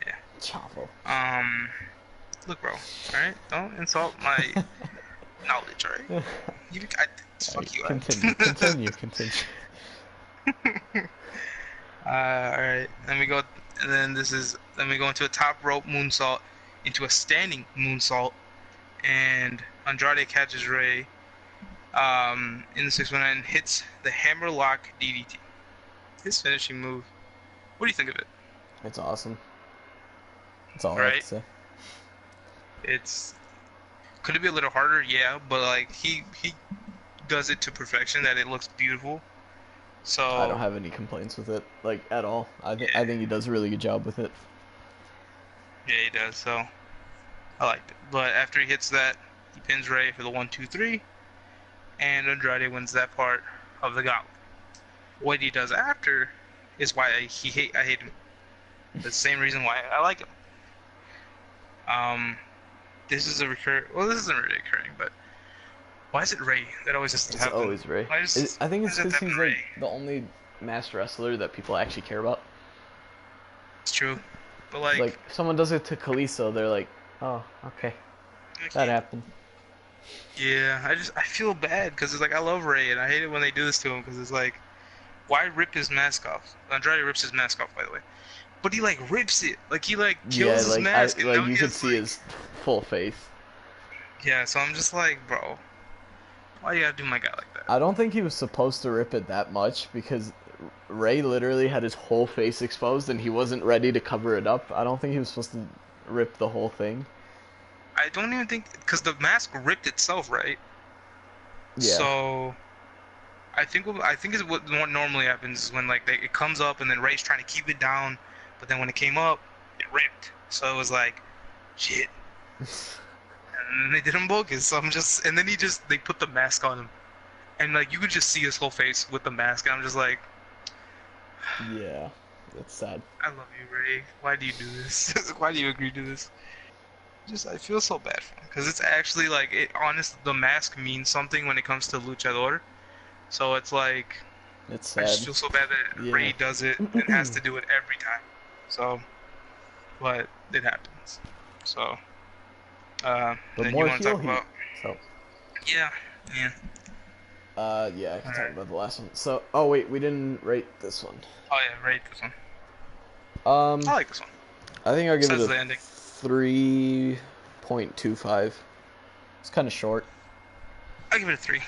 [SPEAKER 2] Yeah.
[SPEAKER 1] Chavo.
[SPEAKER 2] Look, bro. All right, don't insult my knowledge. All right. Fuck you.
[SPEAKER 1] Continue.
[SPEAKER 2] All right. Then we go. And then we go into a top rope moonsault, into a standing moonsault, and Andrade catches Rey. In the 619, hits the hammerlock DDT. His finishing move. What do you think of it?
[SPEAKER 1] It's awesome. That's all I have to
[SPEAKER 2] Right.
[SPEAKER 1] say.
[SPEAKER 2] Could it be a little harder? Yeah, but like he does it to perfection that it looks beautiful. So
[SPEAKER 1] I don't have any complaints with it, like at all. I think he does a really good job with it.
[SPEAKER 2] yeah, he does. So I liked it. But after he hits that, he pins Rey for the 1-2-3, and Andrade wins that part of the gauntlet. What he does after is why I hate him. The same reason why I like him. This is a Well, this isn't really recurring, but why is it Rey that always has to
[SPEAKER 1] It's
[SPEAKER 2] happen?
[SPEAKER 1] always Ray.
[SPEAKER 2] Why does-
[SPEAKER 1] I think
[SPEAKER 2] why
[SPEAKER 1] it's
[SPEAKER 2] does it
[SPEAKER 1] because
[SPEAKER 2] happen
[SPEAKER 1] he's
[SPEAKER 2] to
[SPEAKER 1] like
[SPEAKER 2] Rey?
[SPEAKER 1] the only masked wrestler that people actually care about.
[SPEAKER 2] It's true, but
[SPEAKER 1] Like if someone does it to Kalisto, they're like, oh, okay, that happened.
[SPEAKER 2] yeah, I feel bad because it's like I love Rey and I hate it when they do this to him because it's like, why rip his mask off? Andrade rips his mask off, by the way, but he like rips it, like he like kills his mask. And now
[SPEAKER 1] you
[SPEAKER 2] he
[SPEAKER 1] could
[SPEAKER 2] has,
[SPEAKER 1] see his full face.
[SPEAKER 2] Yeah, so I'm just like, bro, why you gotta do my guy like that?
[SPEAKER 1] I don't think he was supposed to rip it that much because Ray literally had his whole face exposed and he wasn't ready to cover it up. I don't think he was supposed to rip the whole thing.
[SPEAKER 2] I don't even think because the mask ripped itself, right?
[SPEAKER 1] Yeah.
[SPEAKER 2] So I think is what normally happens is when like it comes up and then Ray's trying to keep it down, but then when it came up, it ripped. So it was like, shit. And then they did him bogus. So and then they put the mask on him, and like you could just see his whole face with the mask, and I'm just like,
[SPEAKER 1] Yeah, that's sad.
[SPEAKER 2] I love you, Ray. Why do you do this? Why do you agree to this? I feel so bad for him because it's actually like the mask means something when it comes to luchador. So it's like
[SPEAKER 1] It's
[SPEAKER 2] I
[SPEAKER 1] sad.
[SPEAKER 2] just feel so bad that
[SPEAKER 1] Yeah.
[SPEAKER 2] Ray does it and has to do it every time. So, but it happens. So,
[SPEAKER 1] But
[SPEAKER 2] then
[SPEAKER 1] more
[SPEAKER 2] you want to
[SPEAKER 1] heel
[SPEAKER 2] talk
[SPEAKER 1] heat.
[SPEAKER 2] about?
[SPEAKER 1] So,
[SPEAKER 2] Yeah.
[SPEAKER 1] yeah, I can talk
[SPEAKER 2] Alright.
[SPEAKER 1] about the last one. So, oh wait, we didn't rate this one.
[SPEAKER 2] Oh yeah, rate this one.
[SPEAKER 1] I
[SPEAKER 2] I like this one.
[SPEAKER 1] think I'll give
[SPEAKER 2] Besides
[SPEAKER 1] it
[SPEAKER 2] the
[SPEAKER 1] a
[SPEAKER 2] ending.
[SPEAKER 1] 3.25. It's kind of short.
[SPEAKER 2] I give it a 3.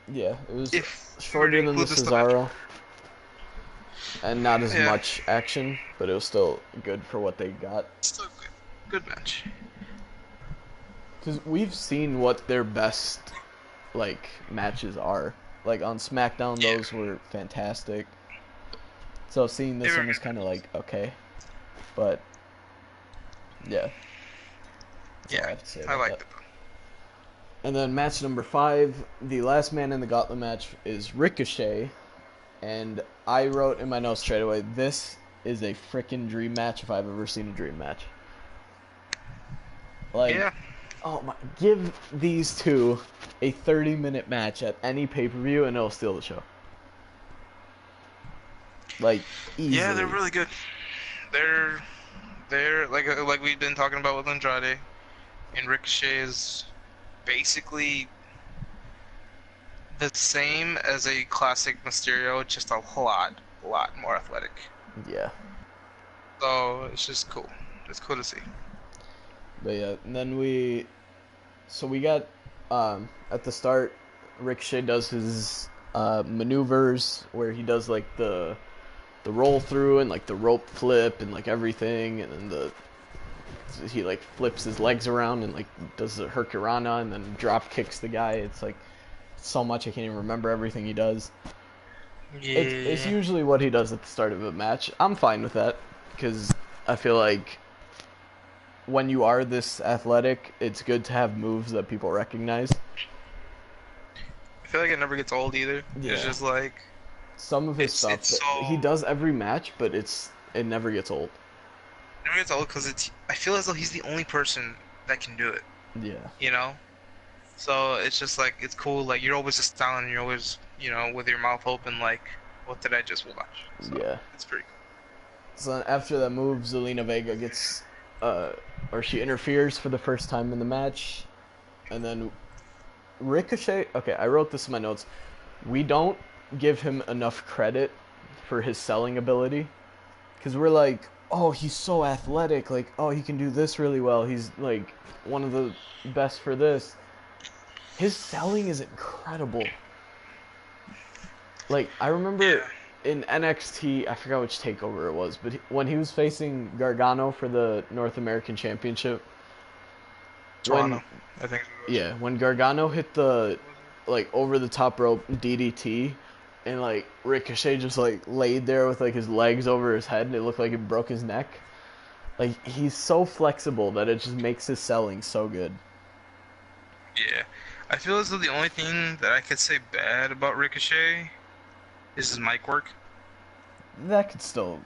[SPEAKER 1] Yeah, it was
[SPEAKER 2] If we were to
[SPEAKER 1] shorter than the
[SPEAKER 2] include the still match.
[SPEAKER 1] Cesaro and not as
[SPEAKER 2] Yeah,
[SPEAKER 1] much action, but it was still good for what they got.
[SPEAKER 2] still good. Good match.
[SPEAKER 1] Because we've seen what their best like matches are. Like on SmackDown,
[SPEAKER 2] Yeah,
[SPEAKER 1] those were fantastic. So seeing
[SPEAKER 2] they
[SPEAKER 1] this
[SPEAKER 2] were
[SPEAKER 1] one was
[SPEAKER 2] good
[SPEAKER 1] kind of
[SPEAKER 2] matches.
[SPEAKER 1] like okay, but yeah, that's all I
[SPEAKER 2] Yeah,
[SPEAKER 1] have to say
[SPEAKER 2] I
[SPEAKER 1] about that.
[SPEAKER 2] liked it.
[SPEAKER 1] And then match number 5, the last man in the gauntlet match is Ricochet, and I wrote in my notes straight away, this is a freaking dream match if I've ever seen a dream match. Like,
[SPEAKER 2] Yeah,
[SPEAKER 1] oh my, give these two a 30-minute match at any pay-per-view and it'll steal the show. Like,
[SPEAKER 2] yeah, they're
[SPEAKER 1] easily.
[SPEAKER 2] really good. They're they're like we've been talking about with Andrade, and Ricochet is basically the same as a classic Mysterio, just a lot more athletic.
[SPEAKER 1] Yeah.
[SPEAKER 2] So it's just cool. It's cool to see.
[SPEAKER 1] But yeah, and then we got, at the start, Ricochet does his maneuvers where he does like the roll through and like the rope flip and like everything, and then he like flips his legs around and like does the Hurricanrana and then drop kicks the guy. It's like so much I can't even remember everything he does. It's
[SPEAKER 2] Yeah.
[SPEAKER 1] usually what he does at the start of a match. I'm fine with that because I feel like when you are this athletic, it's good to have moves that people recognize.
[SPEAKER 2] I feel like it never gets old either. It's
[SPEAKER 1] Yeah.
[SPEAKER 2] just like
[SPEAKER 1] Some of his stuff
[SPEAKER 2] it's
[SPEAKER 1] that
[SPEAKER 2] so
[SPEAKER 1] he does every match, but it never gets old.
[SPEAKER 2] it never gets old because it's. I feel as though he's the only person that can do it.
[SPEAKER 1] Yeah.
[SPEAKER 2] You know. So it's just like it's cool. Like you're always just styling. You're always with your mouth open. Like what did I just watch? So
[SPEAKER 1] Yeah.
[SPEAKER 2] it's pretty cool.
[SPEAKER 1] So after that move, Zelina Vega gets, or she interferes for the first time in the match, and then Ricochet. Okay, I wrote this in my notes. We don't give him enough credit for his selling ability, because we're like, oh, he's so athletic. Like, oh, he can do this really well. He's like one of the best for this. His selling is incredible. Like, I remember
[SPEAKER 2] Yeah.
[SPEAKER 1] in NXT, I forgot which takeover it was, but when he was facing Gargano for the North American Championship, when
[SPEAKER 2] Toronto, I think it was.
[SPEAKER 1] yeah, when Gargano hit the
[SPEAKER 2] Was it?
[SPEAKER 1] like over the top rope DDT, and like Ricochet just like laid there with like his legs over his head, and it looked like it broke his neck. Like he's so flexible that it just makes his selling so good.
[SPEAKER 2] Yeah. I feel as though the only thing that I could say bad about Ricochet is his mic work.
[SPEAKER 1] That could still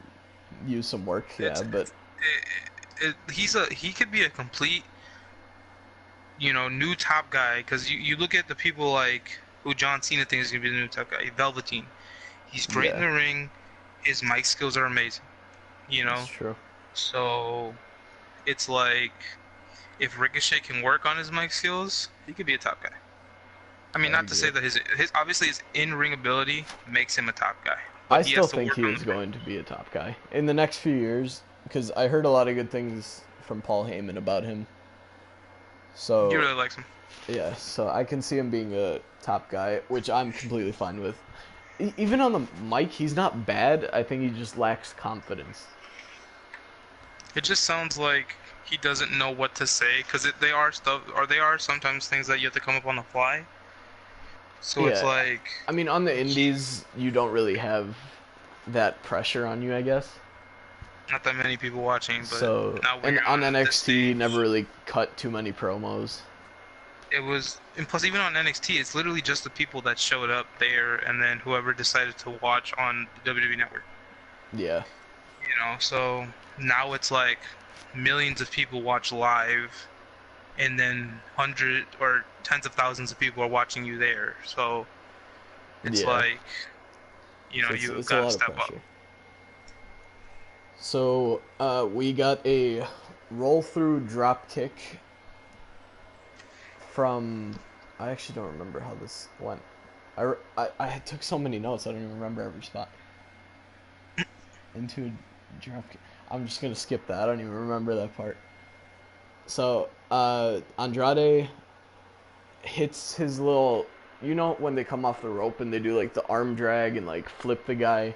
[SPEAKER 1] use some work, yeah,
[SPEAKER 2] It's
[SPEAKER 1] but
[SPEAKER 2] he could be a complete new top guy because you look at the people like who John Cena thinks is gonna be the new top guy, Velveteen. He's great in
[SPEAKER 1] yeah,
[SPEAKER 2] the ring. His mic skills are amazing. You
[SPEAKER 1] that's
[SPEAKER 2] know,
[SPEAKER 1] true.
[SPEAKER 2] so it's like if Ricochet can work on his mic skills, he could be a top guy. I
[SPEAKER 1] I
[SPEAKER 2] mean, not to say
[SPEAKER 1] agree.
[SPEAKER 2] that his obviously his in-ring ability makes him a top guy,
[SPEAKER 1] I
[SPEAKER 2] but he
[SPEAKER 1] still
[SPEAKER 2] has to
[SPEAKER 1] think
[SPEAKER 2] work
[SPEAKER 1] he
[SPEAKER 2] on
[SPEAKER 1] is
[SPEAKER 2] the
[SPEAKER 1] going to be a top guy in the next few years because I heard a lot of good things from Paul Heyman about him.
[SPEAKER 2] He
[SPEAKER 1] So
[SPEAKER 2] really likes him.
[SPEAKER 1] yeah, so I can see him being a top guy, which I'm completely fine with. Even on the mic, he's not bad. I think he just lacks confidence.
[SPEAKER 2] It just sounds like he doesn't know what to say because they are stuff or they are sometimes things that you have to come up on the fly. So it's
[SPEAKER 1] Yeah,
[SPEAKER 2] like
[SPEAKER 1] I mean, on the
[SPEAKER 2] he,
[SPEAKER 1] indies, you don't really have that pressure on you, I guess.
[SPEAKER 2] not that many people watching, but
[SPEAKER 1] So,
[SPEAKER 2] now when
[SPEAKER 1] and
[SPEAKER 2] you're
[SPEAKER 1] on
[SPEAKER 2] on this
[SPEAKER 1] NXT, he never
[SPEAKER 2] stage,
[SPEAKER 1] really cut too many promos.
[SPEAKER 2] it was. And plus, even on NXT, it's literally just the people that showed up there, and then whoever decided to watch on the WWE Network.
[SPEAKER 1] Yeah,
[SPEAKER 2] So now it's like millions of people watch live, and then hundred or tens of thousands of people are watching you there. So it's
[SPEAKER 1] yeah.
[SPEAKER 2] like,
[SPEAKER 1] So
[SPEAKER 2] you've
[SPEAKER 1] it's a
[SPEAKER 2] got to
[SPEAKER 1] lot of
[SPEAKER 2] step up.
[SPEAKER 1] pressure. So we got a roll through drop kick from. I actually don't remember how this went. I took so many notes, I don't even remember every spot. Into a drop kick. I'm just gonna skip that. I don't even remember that part. So Andrade hits his little you know when they come off the rope and they do like the arm drag and like flip the guy.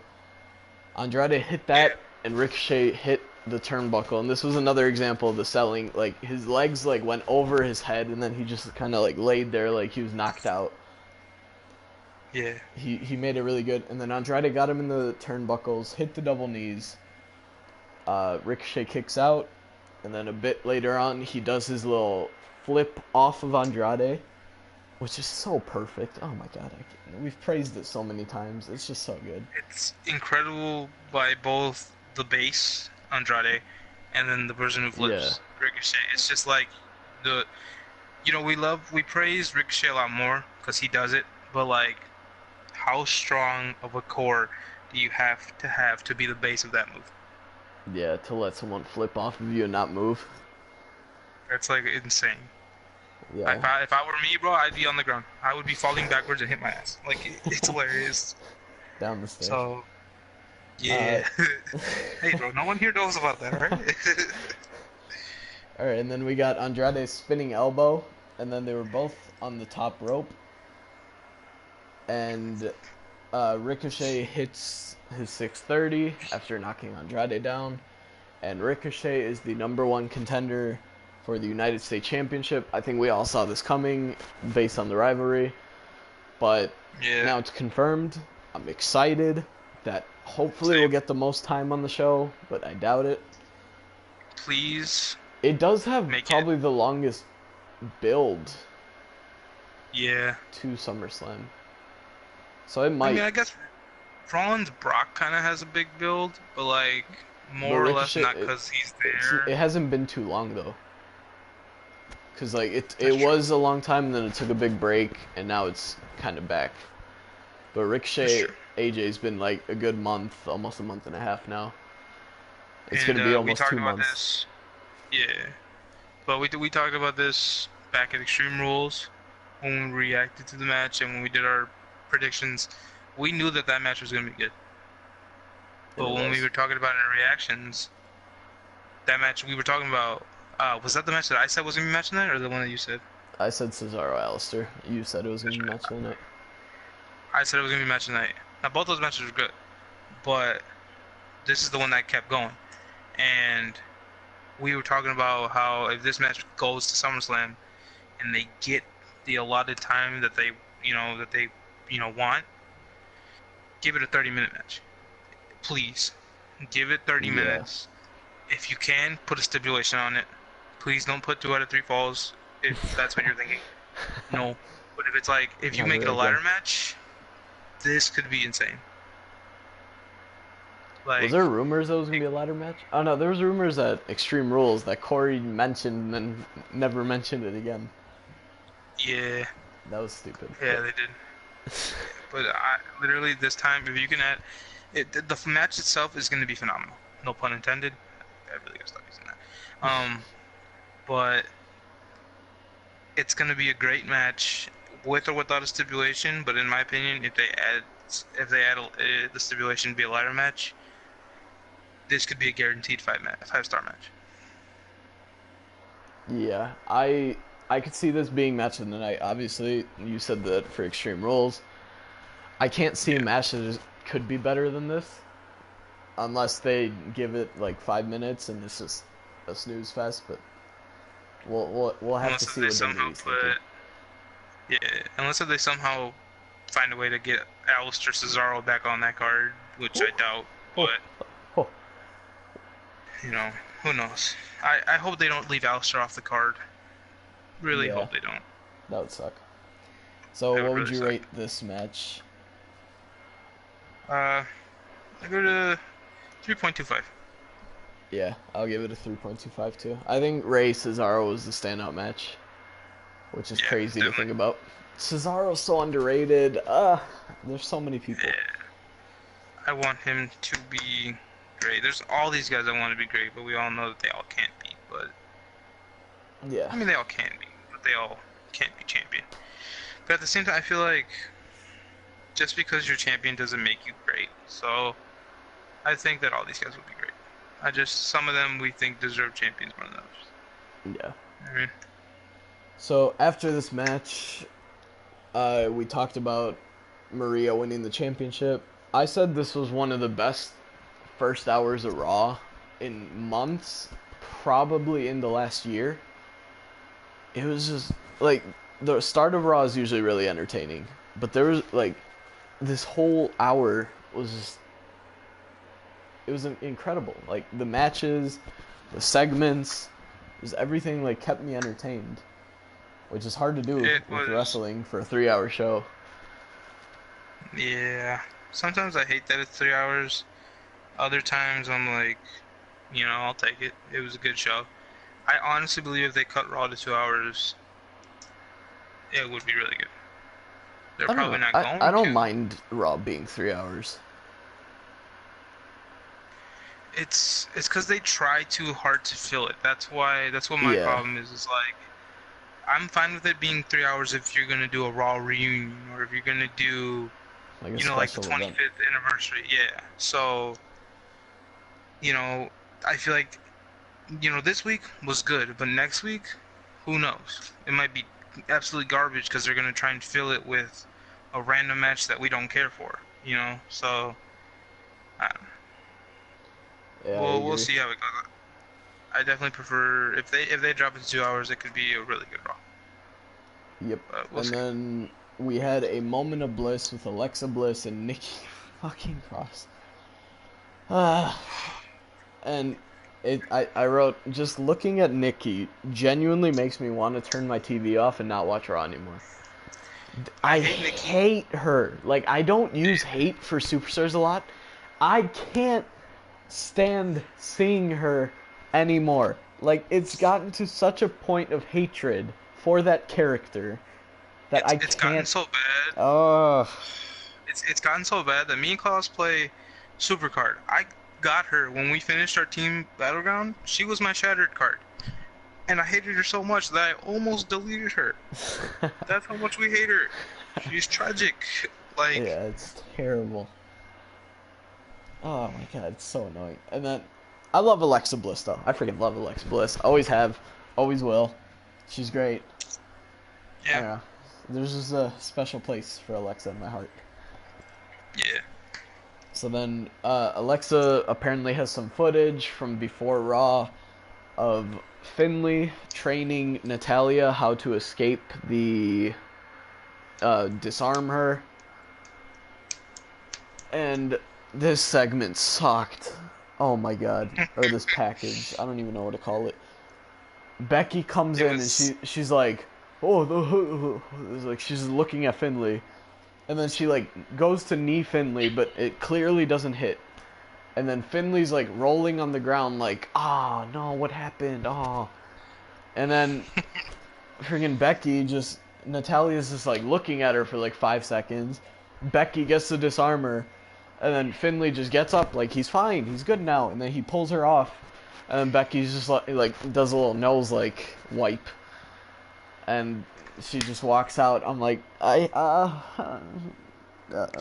[SPEAKER 1] Andrade hit
[SPEAKER 2] Yeah,
[SPEAKER 1] that, and Ricochet hit the turnbuckle, and this was another example of the selling. Like his legs like went over his head, and then he just kind of like laid there like he was knocked out.
[SPEAKER 2] yeah.
[SPEAKER 1] He made it really good, and then Andrade got him in the turnbuckles, hit the double knees. Ricochet kicks out, and then a bit later on, he does his little flip off of Andrade, which is so perfect. Oh my god, we've praised it so many times. It's just so good.
[SPEAKER 2] It's incredible by both the base Andrade and then the person who
[SPEAKER 1] Yeah,
[SPEAKER 2] flips Ricochet. It's just like the we praise Ricochet a lot more because he does it, but like how strong of a core do you have to be the base of that move?
[SPEAKER 1] yeah, to let someone flip off of you and not move.
[SPEAKER 2] That's like insane.
[SPEAKER 1] Yeah,
[SPEAKER 2] If I were me, bro, I'd be on the ground. I would be falling backwards and hit my ass. Like it's hilarious.
[SPEAKER 1] down the stairs.
[SPEAKER 2] So
[SPEAKER 1] Uh,
[SPEAKER 2] yeah. Hey, bro, no one here knows about that, right?
[SPEAKER 1] all right, and then we got Andrade's spinning elbow, and then they were both on the top rope, and Ricochet hits his 630 after knocking Andrade down, and Ricochet is the #1 contender for the United States Championship. I think we all saw this coming based on the rivalry, but
[SPEAKER 2] Yeah.
[SPEAKER 1] now it's confirmed. I'm excited that hopefully we'll get the most time on the show, but I doubt it.
[SPEAKER 2] Please
[SPEAKER 1] It does have
[SPEAKER 2] make it.
[SPEAKER 1] probably the longest build
[SPEAKER 2] Yeah.
[SPEAKER 1] to SummerSlam. So it
[SPEAKER 2] I
[SPEAKER 1] might.
[SPEAKER 2] mean, I guess Rollins Brock kind of has a big build, but like
[SPEAKER 1] But
[SPEAKER 2] more or less
[SPEAKER 1] Ricochet,
[SPEAKER 2] not because he's there.
[SPEAKER 1] it hasn't been too long though. Because like it
[SPEAKER 2] That's true.
[SPEAKER 1] was a long time, and then it took a big break, and now it's kind of back. But
[SPEAKER 2] That's
[SPEAKER 1] Ricochet,
[SPEAKER 2] true.
[SPEAKER 1] AJ's been like a good month, almost a month and a half now. It's
[SPEAKER 2] And
[SPEAKER 1] gonna be
[SPEAKER 2] we
[SPEAKER 1] almost
[SPEAKER 2] talked
[SPEAKER 1] 2 months.
[SPEAKER 2] about this. Yeah. But we talked about this back at Extreme Rules when we reacted to the match and when we did our predictions. We knew that that match was gonna be good.
[SPEAKER 1] And
[SPEAKER 2] But
[SPEAKER 1] it
[SPEAKER 2] when we
[SPEAKER 1] was.
[SPEAKER 2] were talking about our reactions, that match we were talking about, was that the match that I said was gonna be match tonight, or the one that you said?
[SPEAKER 1] I said Cesaro Alistair. You said it was gonna be match of the night.
[SPEAKER 2] I said it was gonna be match tonight. Now both those matches were good, but this is the one that kept going. And we were talking about how if this match goes to SummerSlam and they get the allotted time that they want, give it a 30-minute match. Please, give it 30
[SPEAKER 1] Yeah.
[SPEAKER 2] minutes. If you can, put a stipulation on it. Please don't put 2 out of 3 falls if that's what you're thinking. No. But if it's like, if you
[SPEAKER 1] Not
[SPEAKER 2] make it a
[SPEAKER 1] really
[SPEAKER 2] ladder
[SPEAKER 1] good.
[SPEAKER 2] match, this could be insane. Like,
[SPEAKER 1] Was there rumors that it was gonna be a ladder match? Oh no, there was rumors at Extreme Rules that Corey mentioned and then never mentioned it again.
[SPEAKER 2] yeah,
[SPEAKER 1] That was stupid.
[SPEAKER 2] yeah, they did. But I literally this time, if you can add, the match itself is going to be phenomenal. No pun intended. I really gotta stop using that. But it's going to be a great match with or without a stipulation. But in my opinion, if they add the stipulation to be a ladder match, this could be a guaranteed 5-star match.
[SPEAKER 1] Yeah, I could see this being match of the night. Obviously, you said that for Extreme Rules. I can't see a match that could be better than this, unless they give it like 5 minutes and it's just a snooze fest. But we'll have to
[SPEAKER 2] Unless
[SPEAKER 1] see
[SPEAKER 2] they
[SPEAKER 1] what
[SPEAKER 2] somehow
[SPEAKER 1] WWE's thinking.
[SPEAKER 2] unless if they somehow find a way to get Alistair Cesaro back on that card, which I doubt.
[SPEAKER 1] Oh,
[SPEAKER 2] But
[SPEAKER 1] oh,
[SPEAKER 2] who knows? I hope they don't leave Alistair off the card. Really
[SPEAKER 1] yeah,
[SPEAKER 2] hope they don't.
[SPEAKER 1] that would suck. So,
[SPEAKER 2] That would
[SPEAKER 1] what would
[SPEAKER 2] really
[SPEAKER 1] you
[SPEAKER 2] suck.
[SPEAKER 1] rate this match?
[SPEAKER 2] I go to 3.25.
[SPEAKER 1] Yeah, I'll give it a 3.25 too. I think Rey Cesaro was the standout match, which is
[SPEAKER 2] Yeah,
[SPEAKER 1] crazy to think
[SPEAKER 2] definitely.
[SPEAKER 1] about. Cesaro's so underrated. There's so many people.
[SPEAKER 2] Yeah, I want him to be great. There's all these guys I want to be great, but we all know that they all can't be. But
[SPEAKER 1] Yeah.
[SPEAKER 2] I mean, they all can be, but they all can't be champion. But at the same time, I feel like just because you're champion doesn't make you great. So I think that all these guys would be great. Some of them we think deserve champions more than others.
[SPEAKER 1] Yeah.
[SPEAKER 2] I mean,
[SPEAKER 1] So after this match, We talked about Maria winning the championship. I said this was one of the best first hours of Raw in months, probably in the last year. It was just like the start of Raw is usually really entertaining, but there was like this whole hour was just it was incredible. Like the matches, the segments, just everything like kept me entertained, which is hard to do
[SPEAKER 2] It
[SPEAKER 1] with
[SPEAKER 2] was,
[SPEAKER 1] wrestling for a 3 hour show.
[SPEAKER 2] yeah. Sometimes I hate that it's 3 hours. Other times I'm like, I'll take it. It was a good show. I honestly believe if they cut Raw to 2 hours, it would be really good. They're
[SPEAKER 1] I don't
[SPEAKER 2] probably
[SPEAKER 1] know.
[SPEAKER 2] not
[SPEAKER 1] I
[SPEAKER 2] going
[SPEAKER 1] don't
[SPEAKER 2] to.
[SPEAKER 1] mind Raw being 3 hours.
[SPEAKER 2] It's because they try too hard to fill it. That's what my
[SPEAKER 1] Yeah,
[SPEAKER 2] problem is. It's like I'm fine with it being 3 hours if you're gonna do a Raw reunion or if you're gonna do,
[SPEAKER 1] like a
[SPEAKER 2] like the
[SPEAKER 1] special event.
[SPEAKER 2] 25th anniversary. Yeah. So, you know, I feel like, this week was good, but next week, who knows? It might be absolutely garbage because they're gonna try and fill it with a random match that we don't care for. So I don't know.
[SPEAKER 1] Yeah, I
[SPEAKER 2] We'll
[SPEAKER 1] agree.
[SPEAKER 2] see how it goes. I definitely prefer if they drop it to 2 hours, it could be a really good Raw.
[SPEAKER 1] Yep.
[SPEAKER 2] But we'll
[SPEAKER 1] And
[SPEAKER 2] see.
[SPEAKER 1] then we had a moment of bliss with Alexa Bliss and Nikki fucking Cross. Ah, and I wrote, just looking at Nikki genuinely makes me want to turn my TV off and not watch Raw anymore.
[SPEAKER 2] I
[SPEAKER 1] I
[SPEAKER 2] hate Nikki.
[SPEAKER 1] hate her. Like, I don't use hate for superstars a lot. I can't stand seeing her anymore. Like, it's gotten to such a point of hatred for that character that
[SPEAKER 2] It's
[SPEAKER 1] I
[SPEAKER 2] it's gotten
[SPEAKER 1] can't.
[SPEAKER 2] so bad.
[SPEAKER 1] Ugh.
[SPEAKER 2] It's gotten so bad that me and Klaus play Supercard. I got her when we finished our team battleground. She was my shattered card, and I hated her so much that I almost deleted her. That's how much we hate her. She's tragic. Like,
[SPEAKER 1] Yeah, it's terrible. Oh my god, it's so annoying. And then I love Alexa Bliss though. I freaking love Alexa Bliss. Always have, always will. She's great. I
[SPEAKER 2] yeah,
[SPEAKER 1] don't know. There's just a special place for Alexa in my heart.
[SPEAKER 2] yeah.
[SPEAKER 1] So then Alexa apparently has some footage from before Raw of Finley training Natalia how to escape the disarm her, and this segment sucked. Oh my god. Or this package. I don't even know what to call it. Becky comes
[SPEAKER 2] It
[SPEAKER 1] in and
[SPEAKER 2] was.
[SPEAKER 1] she's like, oh, it's like she's looking at Finley, and then she like goes to knee Finley, but it clearly doesn't hit. And then Finley's like rolling on the ground, like, ah, no, what happened? Ah, and then freaking Becky just Natalia's just like looking at her for like 5 seconds. Becky gets to disarm her, and then Finley just gets up like he's fine, he's good now, and then he pulls her off, and then Becky's just like does a little nose like wipe, and she just walks out. I'm like,
[SPEAKER 2] It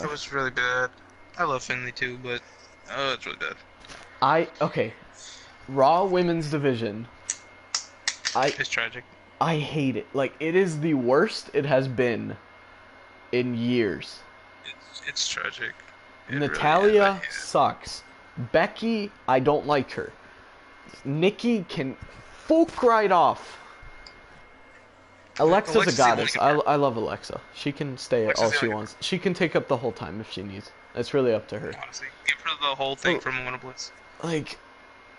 [SPEAKER 2] was really bad. I love Finley too, but oh, it's really bad.
[SPEAKER 1] okay. Raw Women's Division. I
[SPEAKER 2] It's tragic.
[SPEAKER 1] I hate it. Like it is the worst it has been in years.
[SPEAKER 2] It's tragic. It really is. I
[SPEAKER 1] Natalia
[SPEAKER 2] hate it.
[SPEAKER 1] sucks. Becky, I don't like her. Nikki can fuck right off. Alexa's a
[SPEAKER 2] Alexa's the only
[SPEAKER 1] goddess.
[SPEAKER 2] good
[SPEAKER 1] I,
[SPEAKER 2] part.
[SPEAKER 1] I love Alexa. She can stay all
[SPEAKER 2] Alexa's the
[SPEAKER 1] she
[SPEAKER 2] only good
[SPEAKER 1] wants. She can take up the whole time if she needs. It's really up to her.
[SPEAKER 2] part. Honestly, give her the whole thing
[SPEAKER 1] But
[SPEAKER 2] from Moment of Bliss.
[SPEAKER 1] like,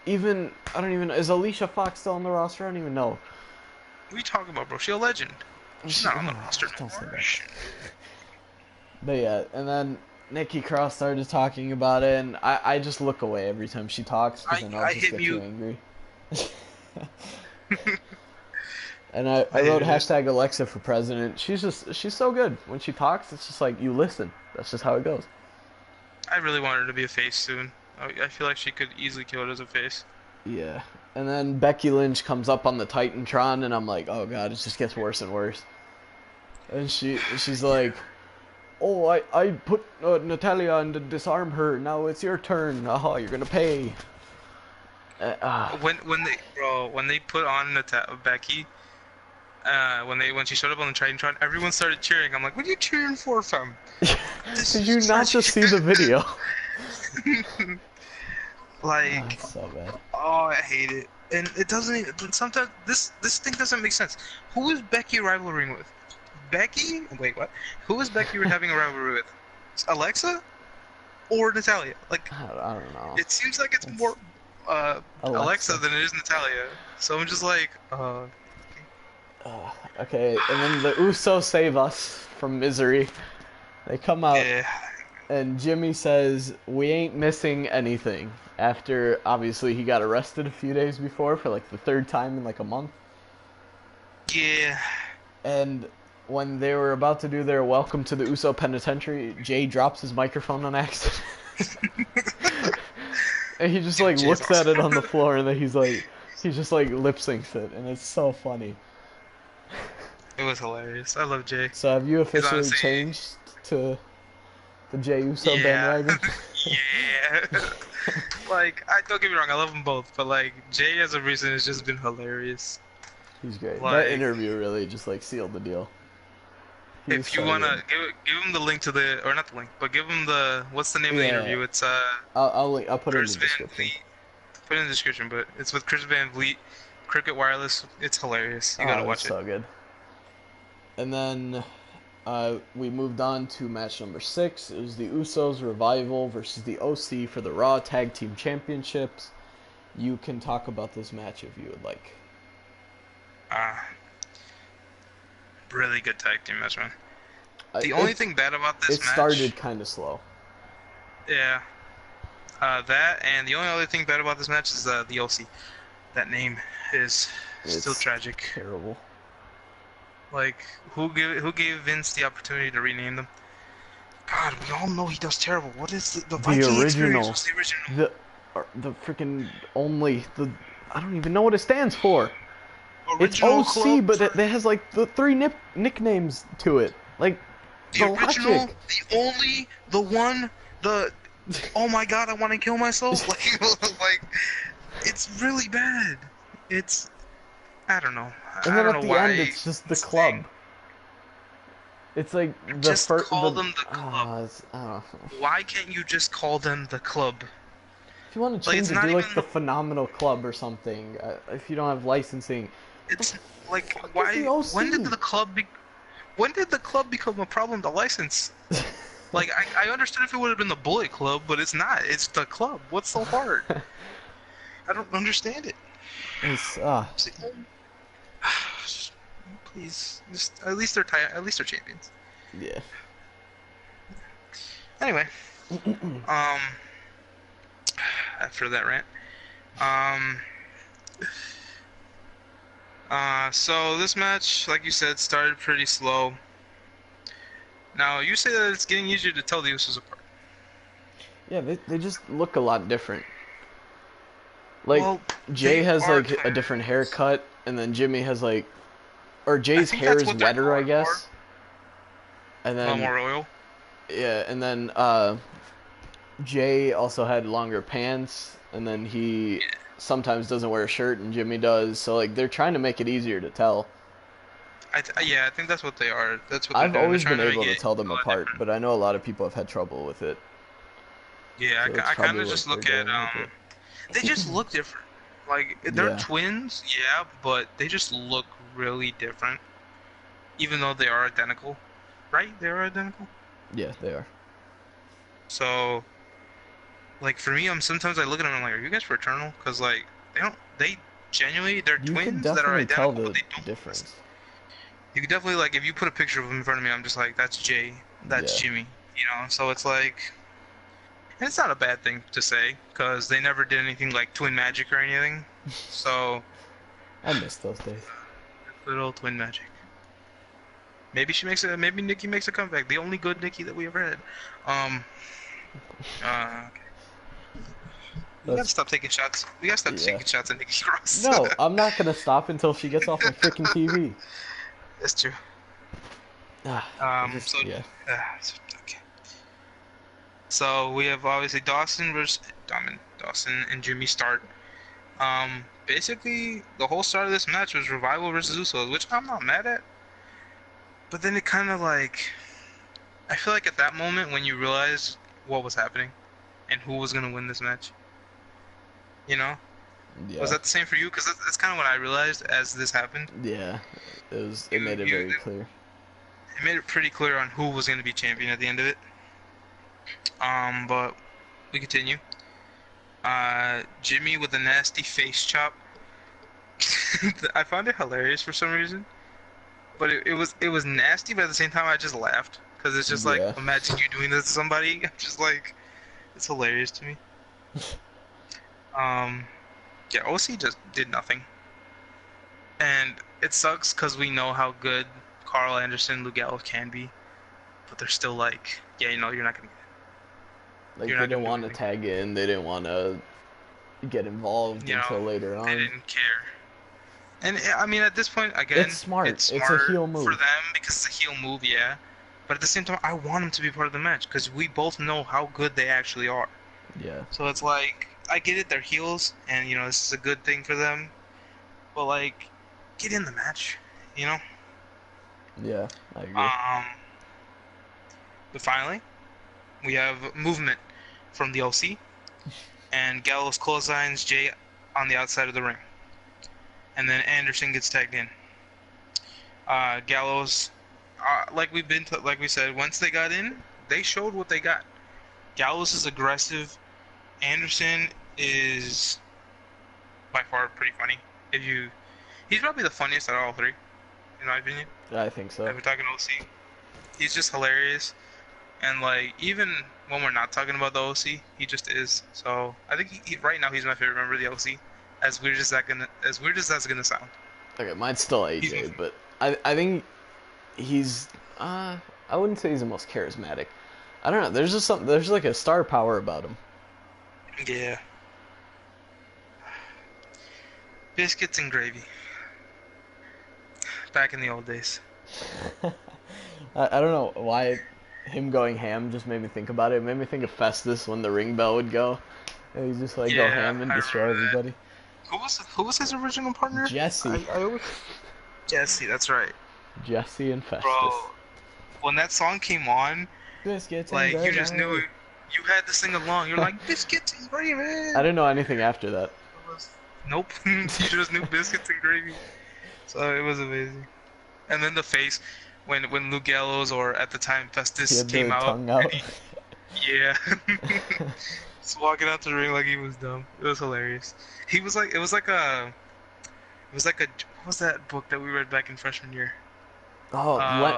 [SPEAKER 1] even I don't even is Alicia Fox still on the roster? I don't even know.
[SPEAKER 2] What are you talking about, bro? She's a legend. She's not on the roster no
[SPEAKER 1] Don't say
[SPEAKER 2] more.
[SPEAKER 1] that. But yeah, and then Nikki Cross started talking about it, and I just look away every time she talks because
[SPEAKER 2] I
[SPEAKER 1] then I'll
[SPEAKER 2] I
[SPEAKER 1] just
[SPEAKER 2] hit
[SPEAKER 1] get too
[SPEAKER 2] mute.
[SPEAKER 1] angry. And I
[SPEAKER 2] I
[SPEAKER 1] wrote
[SPEAKER 2] hated it.
[SPEAKER 1] hashtag Alexa for president. She's so good when she talks. It's just like you listen. That's just how it goes.
[SPEAKER 2] I really want her to be a face soon. I feel like she could easily kill it as a face.
[SPEAKER 1] Yeah. And then Becky Lynch comes up on the Titantron, and I'm like, oh god, it just gets worse and worse. And she's like, oh, I put Natalia and disarm her. Now it's your turn. Oh, you're gonna pay. Uh, uh,
[SPEAKER 2] When they put on Becky, when she showed up on the Titantron, everyone started cheering. I'm like, what are you cheering for, fam? This
[SPEAKER 1] Did
[SPEAKER 2] is
[SPEAKER 1] you not just see the video? Oh,
[SPEAKER 2] like,
[SPEAKER 1] it's so bad.
[SPEAKER 2] oh, I hate it. And it doesn't even, sometimes this thing doesn't make sense. Who is Becky rivaling with? Becky? Wait, what? Who is Becky having a rivalry with? Alexa or Natalia? Like,
[SPEAKER 1] I don't know.
[SPEAKER 2] it seems like it's more Alexa than it is Natalia. So I'm just like,
[SPEAKER 1] Okay, and then the Usos save us from misery. They come out,
[SPEAKER 2] yeah,
[SPEAKER 1] and Jimmy says, "We ain't missing anything." After, obviously, he got arrested a few days before for, like, the third time in, like, a month.
[SPEAKER 2] yeah.
[SPEAKER 1] And when they were about to do their welcome to the Uso Penitentiary, Jay drops his microphone on accident. And he just, like, looks at it on the floor, and then he just, like, lip syncs it, and it's so funny.
[SPEAKER 2] It was hilarious. I love Jay.
[SPEAKER 1] So have you officially
[SPEAKER 2] honestly,
[SPEAKER 1] changed to the Jey Uso
[SPEAKER 2] yeah,
[SPEAKER 1] bandwagon?
[SPEAKER 2] yeah. Like, don't get me wrong, I love them both, but like Jay as a reason has just been hilarious.
[SPEAKER 1] He's great.
[SPEAKER 2] Like,
[SPEAKER 1] That interview really just like sealed the deal.
[SPEAKER 2] if you wanna give him the link to the, or not the link, but give him the, what's the name of the interview? It's
[SPEAKER 1] I'll put it in
[SPEAKER 2] Chris
[SPEAKER 1] the
[SPEAKER 2] Van
[SPEAKER 1] description.
[SPEAKER 2] Vliet. Put it in the description, but it's with Chris Van Vliet, Cricket Wireless. It's hilarious. You gotta watch it.
[SPEAKER 1] So good. And then we moved on to match number 6. It was the Usos Revival versus the OC for the Raw Tag Team Championships. You can talk about this match if you would like.
[SPEAKER 2] Really good tag team match, man. The only thing bad about this match...
[SPEAKER 1] It started kind of slow.
[SPEAKER 2] Yeah. That, and the only other thing bad about this match is the OC. That name is still tragic.
[SPEAKER 1] Terrible.
[SPEAKER 2] Like, who gave Vince the opportunity to rename them? God, we all know he does terrible. What is the Viking Experience was the original.
[SPEAKER 1] The freaking I don't even know what it stands for.
[SPEAKER 2] Original
[SPEAKER 1] it's OC, but it has like the 3 nicknames to it. Like,
[SPEAKER 2] the original, logic. The only, the one, oh my god, I want to kill myself. Like, it's really bad. It's, I don't know.
[SPEAKER 1] And then at the end, it's just the club. It's like
[SPEAKER 2] just call them the club.
[SPEAKER 1] Oh,
[SPEAKER 2] why can't you just call them the club?
[SPEAKER 1] If you want to change it, do like the Phenomenal Club or something. If you don't have licensing.
[SPEAKER 2] It's like, why? When did the club become a problem to license? Like, I understood if it would have been the Bullet Club, but it's not. It's the club. What's so hard? I don't understand it.
[SPEAKER 1] It's
[SPEAKER 2] please, just at least they're champions.
[SPEAKER 1] Yeah.
[SPEAKER 2] Anyway, after that rant, so this match, like you said, started pretty slow. Now, you say that it's getting easier to tell the Usos apart.
[SPEAKER 1] Yeah, they just look a lot different. Like, Jay has, like, a different haircut, and then Jimmy has, like... Or Jay's hair is wetter, I guess. And then...
[SPEAKER 2] A little more oil.
[SPEAKER 1] Yeah, and then, Jay also had longer pants, and then he sometimes doesn't wear a shirt, and Jimmy does. So, like, they're trying to make it easier to tell.
[SPEAKER 2] Yeah, I think that's what they are. That's what
[SPEAKER 1] I've always been able to tell them apart, but I know a lot of people have had trouble with it.
[SPEAKER 2] Yeah, so I kind of just look at, they just look different. Like, they're twins, yeah, but they just look really different. Even though they are identical. Right? They are identical?
[SPEAKER 1] Yeah, they are.
[SPEAKER 2] So, like, for me, sometimes I look at them and I'm like, are you guys fraternal? Because, like, they genuinely, they're twins that are identical, but they don't difference. You could definitely, like, if you put a picture of them in front of me, I'm just like, that's Jay, that's Jimmy, you know? So it's like, and it's not a bad thing to say, because they never did anything like Twin Magic or anything, so...
[SPEAKER 1] I miss those days.
[SPEAKER 2] Good old Twin Magic. Maybe maybe Nikki makes a comeback, the only good Nikki that we ever had. Okay. We gotta stop taking shots. We gotta stop taking shots at Nikki Cross.
[SPEAKER 1] No, I'm not gonna stop until she gets off my freaking TV.
[SPEAKER 2] That's true. Okay. So we have obviously Dawson and Jimmy start. basically the whole start of this match was Revival versus Usos, which I'm not mad at. But then it kind of like, I feel like at that moment when you realize what was happening and who was gonna win this match, you know, was
[SPEAKER 1] Yeah.
[SPEAKER 2] that the same for you? Because that's kind of what I realized as this happened.
[SPEAKER 1] Yeah. It was. It
[SPEAKER 2] You
[SPEAKER 1] made it
[SPEAKER 2] you
[SPEAKER 1] very clear.
[SPEAKER 2] it made it pretty clear on who was gonna be champion at the end of it. But we continue. Jimmy with a nasty face chop. I found it hilarious for some reason, but it was nasty, but at the same time I just laughed because it's just like
[SPEAKER 1] Yeah.
[SPEAKER 2] imagine you doing this to somebody. I'm just like it's hilarious to me. Um, yeah, OC just did nothing, and it sucks because we know how good Carl Anderson, Lugalo can be, but they're still like, yeah, you're not gonna
[SPEAKER 1] Like
[SPEAKER 2] you're
[SPEAKER 1] they
[SPEAKER 2] not
[SPEAKER 1] didn't
[SPEAKER 2] gonna do
[SPEAKER 1] want to
[SPEAKER 2] anything.
[SPEAKER 1] tag in. They didn't want to get involved
[SPEAKER 2] You know,
[SPEAKER 1] until later
[SPEAKER 2] they
[SPEAKER 1] on.
[SPEAKER 2] didn't care. And I mean, at this point,
[SPEAKER 1] It's
[SPEAKER 2] again,
[SPEAKER 1] smart.
[SPEAKER 2] it's
[SPEAKER 1] It's a
[SPEAKER 2] smart
[SPEAKER 1] heel
[SPEAKER 2] for
[SPEAKER 1] move.
[SPEAKER 2] them because it's a heel move, yeah. But at the same time, I want them to be part of the match because we both know how good they actually are.
[SPEAKER 1] Yeah.
[SPEAKER 2] So it's like, I get it, they're heels, and this is a good thing for them. But like, get in the match, you know.
[SPEAKER 1] Yeah. I agree.
[SPEAKER 2] Um, but finally, we have movement from the LC, and Gallows clotheslines Jay on the outside of the ring, and then Anderson gets tagged in. Gallows, like we said, once they got in, they showed what they got. Gallows is aggressive. Anderson is by far pretty funny. He's probably the funniest out of all three, in my opinion.
[SPEAKER 1] I think so.
[SPEAKER 2] If we're talking OC, he's just hilarious. And like even when we're not talking about the OC, he just is. So I think right now he's my favorite member of the OC. As weird as that's gonna sound.
[SPEAKER 1] Okay, mine's still
[SPEAKER 2] He's my
[SPEAKER 1] AJ, but I think he's I wouldn't say he's the most charismatic. I don't know. There's just something. There's like a star power about him.
[SPEAKER 2] yeah. Biscuits and gravy. Back in the old days.
[SPEAKER 1] I don't know why him going ham just made me think about it. It made me think of Festus when the ring bell would go, and he'd just like go
[SPEAKER 2] Yeah,
[SPEAKER 1] ham and
[SPEAKER 2] I
[SPEAKER 1] destroy
[SPEAKER 2] remember that.
[SPEAKER 1] everybody.
[SPEAKER 2] Who was his original partner?
[SPEAKER 1] Jesse,
[SPEAKER 2] I always Jesse, that's right.
[SPEAKER 1] Jesse and Festus.
[SPEAKER 2] Bro, when that song came on,
[SPEAKER 1] Biscuits and
[SPEAKER 2] like you just knew
[SPEAKER 1] gravy.
[SPEAKER 2] it. You had to sing along. You're like biscuits and gravy.
[SPEAKER 1] I didn't know anything after that.
[SPEAKER 2] Nope. You just knew biscuits and gravy. So it was amazing. And then the face when Luke Gallows or at the time
[SPEAKER 1] He
[SPEAKER 2] Festus
[SPEAKER 1] had
[SPEAKER 2] came
[SPEAKER 1] the
[SPEAKER 2] out
[SPEAKER 1] tongue
[SPEAKER 2] and
[SPEAKER 1] out.
[SPEAKER 2] yeah. Just walking out the ring like he was dumb. It was hilarious. He was like what was that book that we read back in freshman year?
[SPEAKER 1] Oh,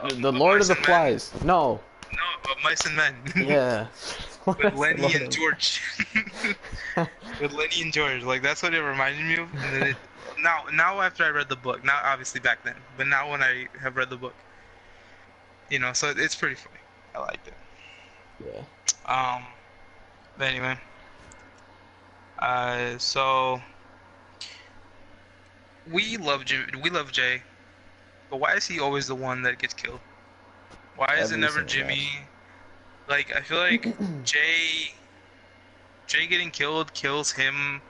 [SPEAKER 1] the
[SPEAKER 2] Of
[SPEAKER 1] Lord of
[SPEAKER 2] Mice
[SPEAKER 1] the
[SPEAKER 2] and Men.
[SPEAKER 1] Flies. No.
[SPEAKER 2] No, of Mice and Men.
[SPEAKER 1] Yeah.
[SPEAKER 2] With
[SPEAKER 1] That's the
[SPEAKER 2] Lenny
[SPEAKER 1] Lord
[SPEAKER 2] and
[SPEAKER 1] of-
[SPEAKER 2] George. With Lenny and George, like that's what it reminded me of. And then now after I read the book, not obviously back then, but now when I have read the book, so it's pretty funny. I liked it.
[SPEAKER 1] Yeah.
[SPEAKER 2] Um, but anyway, so we love Jay, but why is he always the one that gets killed? Why is it
[SPEAKER 1] Every
[SPEAKER 2] never
[SPEAKER 1] single
[SPEAKER 2] Jimmy?
[SPEAKER 1] match.
[SPEAKER 2] Like I feel like Jay getting killed kills him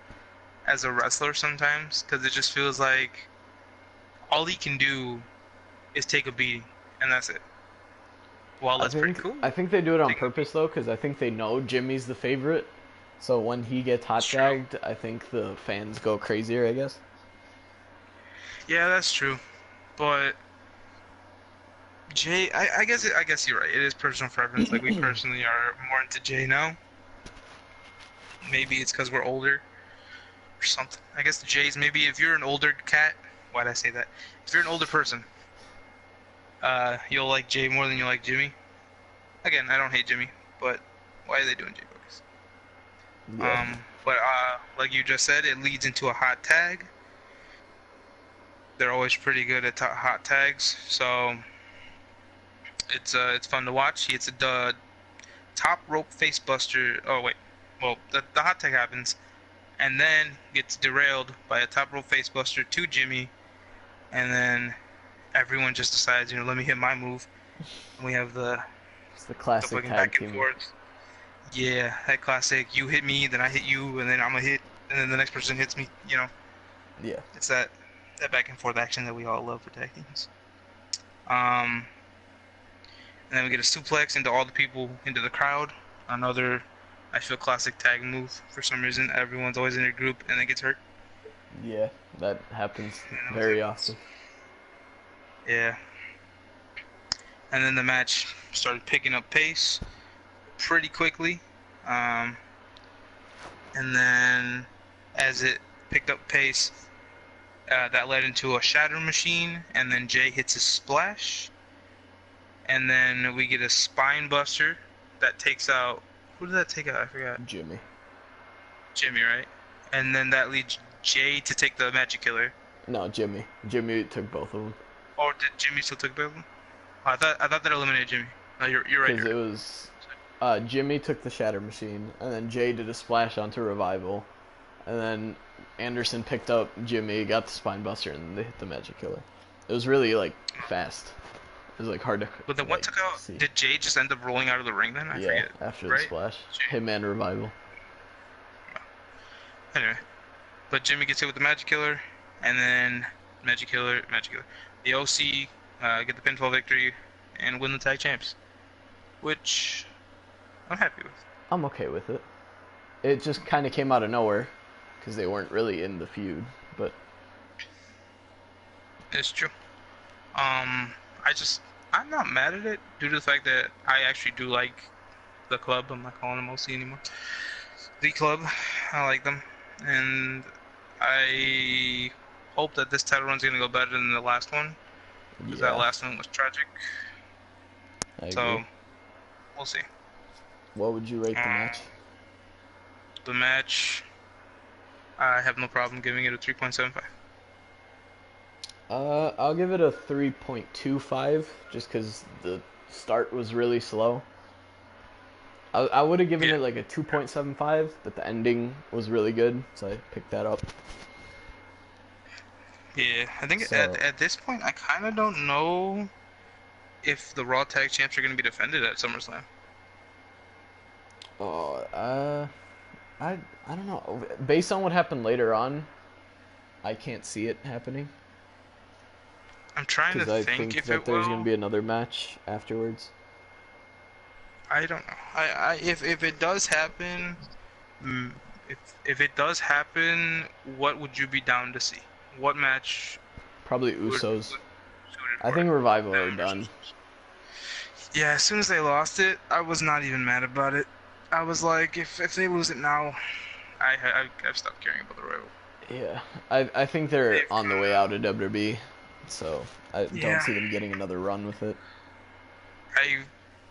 [SPEAKER 2] as a wrestler sometimes because it just feels like all he can do is take a beating and that's it. Well, that's pretty cool.
[SPEAKER 1] I think they do it on
[SPEAKER 2] Take a
[SPEAKER 1] purpose though, because I think they know Jimmy's the favorite. So when he gets hot
[SPEAKER 2] It's true.
[SPEAKER 1] tagged, I think the fans go crazier. I guess.
[SPEAKER 2] Yeah, that's true. But Jay, I guess you're right. It is personal preference. Like we personally are more into Jay now. Maybe it's because we're older or something. I guess Jay's maybe if you're an older cat. Why'd I say that? If you're an older person, you'll like Jay more than you like Jimmy. Again, I don't hate Jimmy, but why are they doing Jay boys?
[SPEAKER 1] Yeah.
[SPEAKER 2] But like you just said, it leads into a hot tag. They're always pretty good at hot tags, so it's fun to watch. He hits a top rope face buster. Oh wait, well the hot tag happens, and then gets derailed by a top rope face buster to Jimmy, and then everyone just decides, let me hit my move. And we have the
[SPEAKER 1] It's the classic
[SPEAKER 2] fucking
[SPEAKER 1] tag
[SPEAKER 2] back and
[SPEAKER 1] team.
[SPEAKER 2] forth. Yeah, that classic. You hit me, then I hit you, and then I'm gonna hit, and then the next person hits me.
[SPEAKER 1] Yeah.
[SPEAKER 2] It's that back and forth action that we all love for tag teams. Um, and then we get a suplex into all the people into the crowd. Another, I feel, classic tag move. For some reason, everyone's always in their group and then gets hurt.
[SPEAKER 1] Yeah, that happens
[SPEAKER 2] And that was
[SPEAKER 1] very
[SPEAKER 2] it.
[SPEAKER 1] often.
[SPEAKER 2] Yeah. And then the match started picking up pace pretty quickly. Um, and then as it picked up pace, that led into a shatter machine, and then Jay hits a splash, and then we get a spine buster that takes out. Who did that take out? I forgot.
[SPEAKER 1] Jimmy.
[SPEAKER 2] Jimmy, right? And then that leads Jay to take the Magic Killer.
[SPEAKER 1] No, Jimmy. Jimmy took both of them.
[SPEAKER 2] Or did Jimmy still take both of them? Oh, I thought that eliminated Jimmy. No, you're right.
[SPEAKER 1] Because it was Jimmy took the shatter machine, and then Jay did a splash onto Revival, and then Anderson picked up Jimmy, got the spine buster, and they hit the Magic Killer. It was really like fast. It was like hard to.
[SPEAKER 2] But then what took out?
[SPEAKER 1] See.
[SPEAKER 2] Did Jay just end up rolling out of the ring then? I forget.
[SPEAKER 1] After
[SPEAKER 2] right?
[SPEAKER 1] the splash,
[SPEAKER 2] Jay.
[SPEAKER 1] him and Revival.
[SPEAKER 2] Anyway, but Jimmy gets hit with the Magic Killer, and then Magic Killer. The OC get the pinfall victory and win the tag champs, which I'm happy with.
[SPEAKER 1] I'm okay with it. It just kind of came out of nowhere, because they weren't really in the feud, but
[SPEAKER 2] It's true. I'm not mad at it due to the fact that I actually do like the club. I'm not calling them OC anymore. The club, I like them, and I hope that this title run's gonna go better than the last one, because that last one was tragic.
[SPEAKER 1] I agree.
[SPEAKER 2] So we'll see.
[SPEAKER 1] What would you rate the match?
[SPEAKER 2] The match, I have no problem giving it a 3.75.
[SPEAKER 1] I'll give it a 3.25, just because the start was really slow. I would have given it like a 2.75, but the ending was really good, so I picked that up.
[SPEAKER 2] Yeah, I think at this point, I kind of don't know if the Raw Tag Champs are going to be defended at SummerSlam.
[SPEAKER 1] Oh, I don't know. Based on what happened later on, I can't see it happening.
[SPEAKER 2] I'm trying to
[SPEAKER 1] Because I
[SPEAKER 2] think
[SPEAKER 1] think
[SPEAKER 2] if
[SPEAKER 1] that
[SPEAKER 2] it
[SPEAKER 1] there's
[SPEAKER 2] will.
[SPEAKER 1] going to be another match afterwards.
[SPEAKER 2] I don't know. If it does happen, if it does happen, what would you be down to see? What match?
[SPEAKER 1] Probably Usos.
[SPEAKER 2] Would
[SPEAKER 1] I think Revival are done.
[SPEAKER 2] Yeah, as soon as they lost it, I was not even mad about it. I was like, if they lose it now, I've stopped caring about the Revival.
[SPEAKER 1] Yeah, I think they're on the way out of WWE, so I don't see them getting another run with it.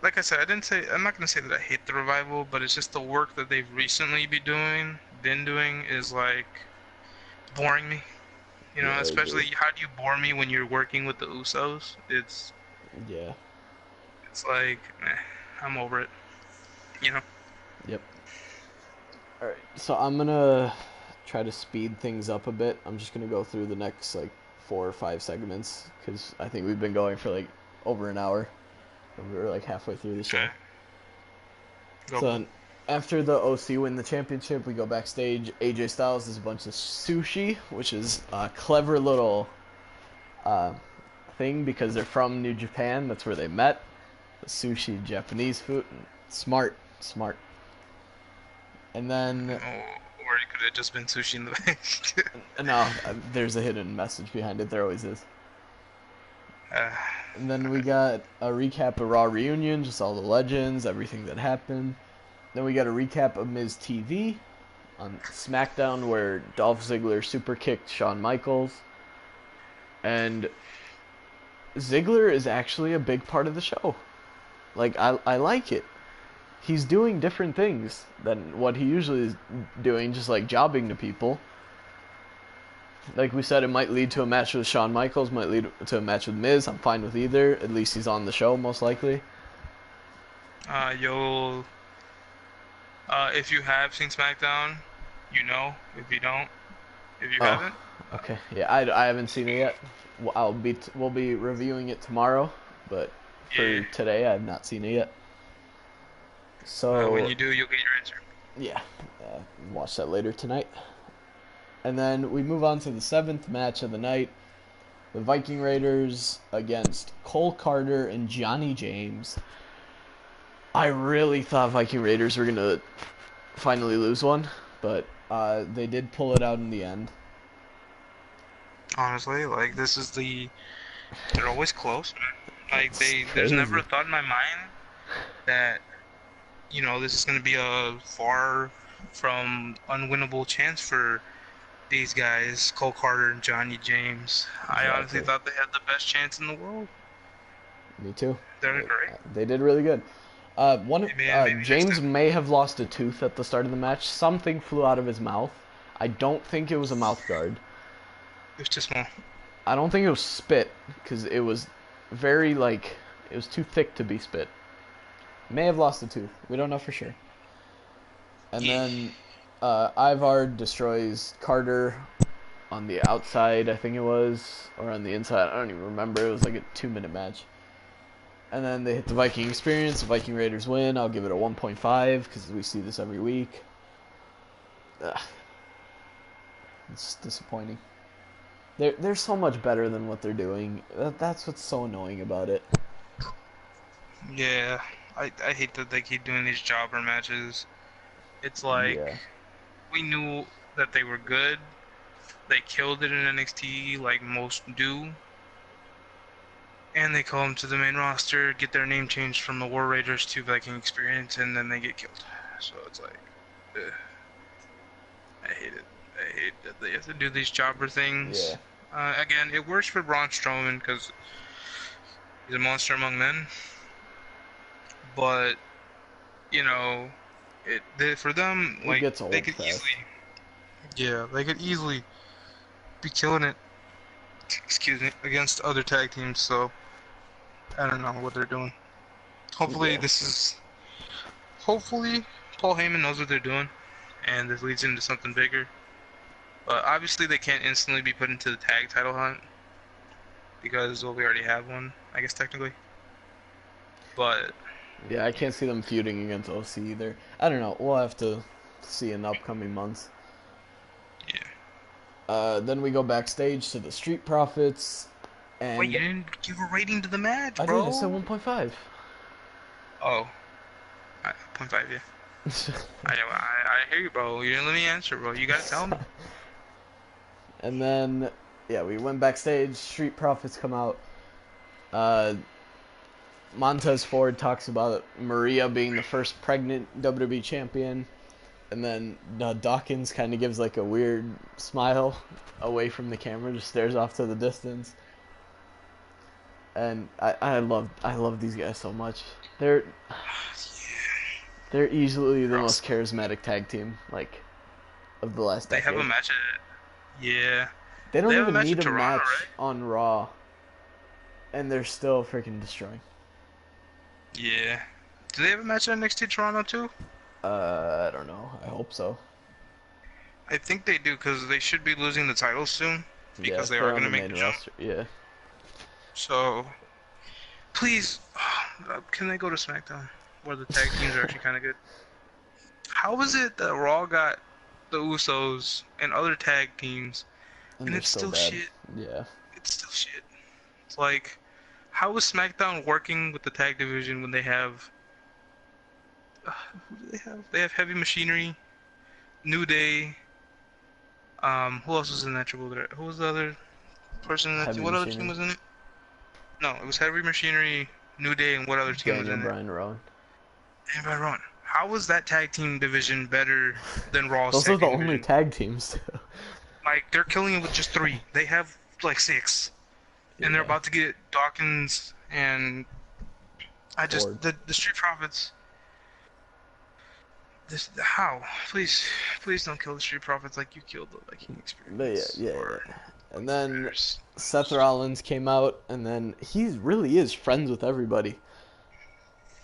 [SPEAKER 2] Like I said, I'm not gonna say that I hate the Revival, but it's just the work that they've recently been doing is like boring me. You know, especially how do you bore me when you're working with the Usos? It's like, I'm over it. You know.
[SPEAKER 1] Yep. All right, so I'm gonna try to speed things up a bit. I'm just gonna go through the next like 4 or 5 segments because I think we've been going for like over an hour. And we were like halfway through the show.
[SPEAKER 2] Go.
[SPEAKER 1] So after the OC win the championship, we go backstage. AJ Styles does a bunch of sushi, which is a clever little thing because they're from New Japan. That's where they met. The sushi, Japanese food. Smart. And then...
[SPEAKER 2] Or it could have just been sushi in the back.
[SPEAKER 1] No, there's a hidden message behind it. There always is. And then we got a recap of Raw Reunion, just all the legends, everything that happened. Then we got a recap of Miz TV on Smackdown where Dolph Ziggler super kicked Shawn Michaels. And Ziggler is actually a big part of the show. Like, I like it. He's doing different things than what he usually is doing, just like jobbing to people. Like we said, it might lead to a match with Shawn Michaels, might lead to a match with Miz. I'm fine with either. At least he's on the show, most likely.
[SPEAKER 2] If you have seen SmackDown, you know. If you don't, if you haven't.
[SPEAKER 1] Okay. Yeah, I haven't seen it yet. We'll be reviewing it tomorrow, but for today, I have not seen it yet. So
[SPEAKER 2] when you do, you'll get your answer.
[SPEAKER 1] Yeah, watch that later tonight. And then we move on to the 7th match of the night. The Viking Raiders against Cole Carter and Johnny James. I really thought Viking Raiders were going to finally lose one, but they did pull it out in the end.
[SPEAKER 2] Honestly, like they're always close, man. Like there's
[SPEAKER 1] Crazy.
[SPEAKER 2] never a thought in my mind that this is gonna be a far from unwinnable chance for these guys, Cole Carter and Johnny James. I honestly
[SPEAKER 1] Exactly.
[SPEAKER 2] thought they had the best chance in the world.
[SPEAKER 1] Me too.
[SPEAKER 2] They're great.
[SPEAKER 1] They did really good.
[SPEAKER 2] Maybe next
[SPEAKER 1] James
[SPEAKER 2] time.
[SPEAKER 1] may have lost a tooth at the start of the match. Something flew out of his mouth. I don't think it was a mouth guard.
[SPEAKER 2] It was too small.
[SPEAKER 1] I don't think it was spit, because it was very, it was too thick to be spit. May have lost a tooth. We don't know for sure. And then Ivar destroys Carter on the outside, I think it was, or on the inside. I don't even remember. It was like a 2-minute match. And then they hit the Viking Experience. The Viking Raiders win. I'll give it a 1.5 because we see this every week. Ugh. It's disappointing. They're so much better than what they're doing. That's what's so annoying about it.
[SPEAKER 2] Yeah, I hate that they keep doing these jobber matches. It's like
[SPEAKER 1] Yeah.
[SPEAKER 2] we knew that they were good. They killed it in NXT like most do. And they call them to the main roster, get their name changed from the War Raiders to Viking Experience, and then they get killed. So it's like, ugh. I hate it. I hate that they have to do these jobber things.
[SPEAKER 1] Yeah.
[SPEAKER 2] Again, it works for Braun Strowman because he's a monster among men. But for them,
[SPEAKER 1] It
[SPEAKER 2] like
[SPEAKER 1] gets old
[SPEAKER 2] they could
[SPEAKER 1] fast.
[SPEAKER 2] easily be killing it. Excuse me, against other tag teams. So I don't know what they're doing. Hopefully Hopefully Paul Heyman knows what they're doing, and this leads into something bigger. But obviously they can't instantly be put into the tag title hunt because we already have one, I guess technically. But
[SPEAKER 1] Yeah, I can't see them feuding against OC either. I don't know. We'll have to see in the upcoming months.
[SPEAKER 2] yeah.
[SPEAKER 1] Then we go backstage to the Street Profits. And
[SPEAKER 2] Wait, you didn't give a rating to the match,
[SPEAKER 1] I
[SPEAKER 2] bro?
[SPEAKER 1] did. I said 1.5.
[SPEAKER 2] Oh, 0.5, yeah. I hear you, bro. You didn't let me answer, bro. You gotta tell me.
[SPEAKER 1] And then, yeah, we went backstage. Street Profits come out. Montez Ford talks about Maria being the first pregnant WWE champion. And then Dawkins kind of gives like a weird smile away from the camera, just stares off to the distance. And I love these guys so much. They're easily the most charismatic tag team of the last
[SPEAKER 2] They
[SPEAKER 1] decade.
[SPEAKER 2] have a match yeah.
[SPEAKER 1] They don't
[SPEAKER 2] They have a
[SPEAKER 1] even
[SPEAKER 2] match
[SPEAKER 1] need
[SPEAKER 2] in
[SPEAKER 1] a
[SPEAKER 2] Toronto,
[SPEAKER 1] match
[SPEAKER 2] right?
[SPEAKER 1] on Raw, and they're still freaking destroying.
[SPEAKER 2] Yeah. Do they have a match at NXT Toronto too?
[SPEAKER 1] I don't know. I hope so.
[SPEAKER 2] I think they do because they should be losing the titles soon
[SPEAKER 1] Yeah,
[SPEAKER 2] because
[SPEAKER 1] if
[SPEAKER 2] they
[SPEAKER 1] they're
[SPEAKER 2] are
[SPEAKER 1] on
[SPEAKER 2] gonna
[SPEAKER 1] the
[SPEAKER 2] make
[SPEAKER 1] main
[SPEAKER 2] the jump.
[SPEAKER 1] roster. Yeah.
[SPEAKER 2] So please, can they go to SmackDown where the tag teams are actually kind of good? How is it that Raw got the Usos and other tag teams,
[SPEAKER 1] And
[SPEAKER 2] and
[SPEAKER 1] they're
[SPEAKER 2] it's
[SPEAKER 1] still
[SPEAKER 2] still
[SPEAKER 1] bad.
[SPEAKER 2] shit?
[SPEAKER 1] Yeah.
[SPEAKER 2] It's still shit. It's like, how is SmackDown working with the tag division when they have? Who do they have? They have Heavy Machinery, New Day. Who else was in that triple threat? Who was the other person in that team?
[SPEAKER 1] Heavy
[SPEAKER 2] What other team
[SPEAKER 1] Machinery.
[SPEAKER 2] was in it? No, it was Heavy Machinery, New Day, and what other team was
[SPEAKER 1] Daniel
[SPEAKER 2] in it?
[SPEAKER 1] Bryan Rowan.
[SPEAKER 2] And by Rowan. How was that tag team division better than Raw's
[SPEAKER 1] Those are
[SPEAKER 2] tag
[SPEAKER 1] the
[SPEAKER 2] team
[SPEAKER 1] only
[SPEAKER 2] division?
[SPEAKER 1] tag teams.
[SPEAKER 2] Like, they're killing it with just 3. They have like 6. And they're
[SPEAKER 1] Yeah.
[SPEAKER 2] about to get Dawkins and
[SPEAKER 1] Ford.
[SPEAKER 2] the Street Profits. How? Please don't kill the Street Profits like you killed the Viking
[SPEAKER 1] But
[SPEAKER 2] Experience.
[SPEAKER 1] yeah. And then
[SPEAKER 2] Raiders.
[SPEAKER 1] Seth Rollins came out, and then he really is friends with everybody.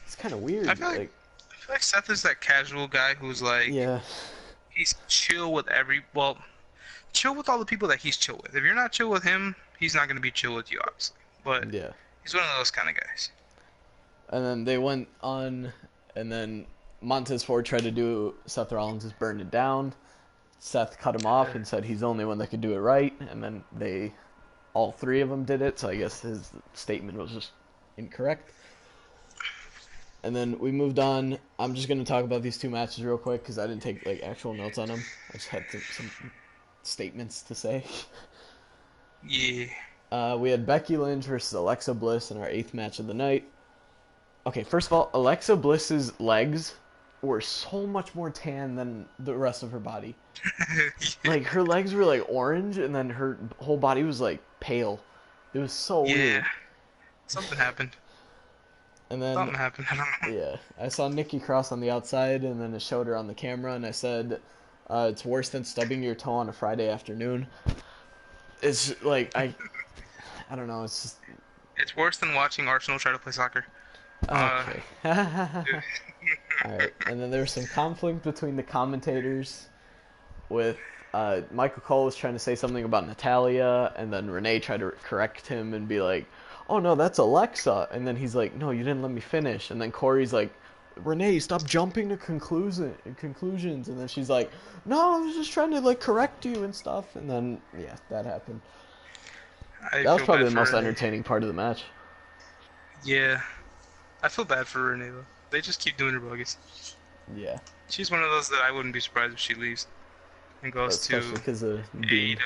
[SPEAKER 1] It's kind of weird.
[SPEAKER 2] I feel like Seth is that casual guy who's like
[SPEAKER 1] Yeah.
[SPEAKER 2] he's chill with chill with all the people that he's chill with. If you're not chill with him, he's not gonna be chill with you, obviously. But
[SPEAKER 1] Yeah.
[SPEAKER 2] he's one of those kind of guys.
[SPEAKER 1] And then they went on, and then Montez Ford tried to do Seth Rollins' Burn It Down. Seth cut him off and said he's the only one that could do it right, and then all three of them did it. So I guess his statement was just incorrect. And then we moved on. I'm just gonna talk about these two matches real quick because I didn't take like actual notes on them. I just had some statements to say.
[SPEAKER 2] Yeah.
[SPEAKER 1] We had Becky Lynch versus Alexa Bliss in our 8th match of the night. Okay, first of all, Alexa Bliss's legs were so much more tan than the rest of her body. Like, her legs were like orange, and then her whole body was like pale. It was so weird.
[SPEAKER 2] Something happened.
[SPEAKER 1] And then
[SPEAKER 2] Something happened. I don't know.
[SPEAKER 1] Yeah, I saw Nikki Cross on the outside, and then I showed her on the camera, and I said, "It's worse than stubbing your toe on a Friday afternoon." It's like I don't know. It's just
[SPEAKER 2] It's worse than watching Arsenal try to play soccer.
[SPEAKER 1] okay. All right, and then there was some conflict between the commentators. With Michael Cole was trying to say something about Natalia, and then Renee tried to correct him and be like, "Oh no, that's Alexa," and then he's like, "No, you didn't let me finish," and then Corey's like, "Renee, stop jumping to conclusions," and then she's like, "No, I was just trying to like correct you and stuff," and then yeah, that happened. That was probably the most entertaining part of the match.
[SPEAKER 2] Yeah, I feel bad for Renee though. They just keep doing her bogus.
[SPEAKER 1] Yeah.
[SPEAKER 2] She's one of those that I wouldn't be surprised if she leaves and goes
[SPEAKER 1] especially because of
[SPEAKER 2] AEW.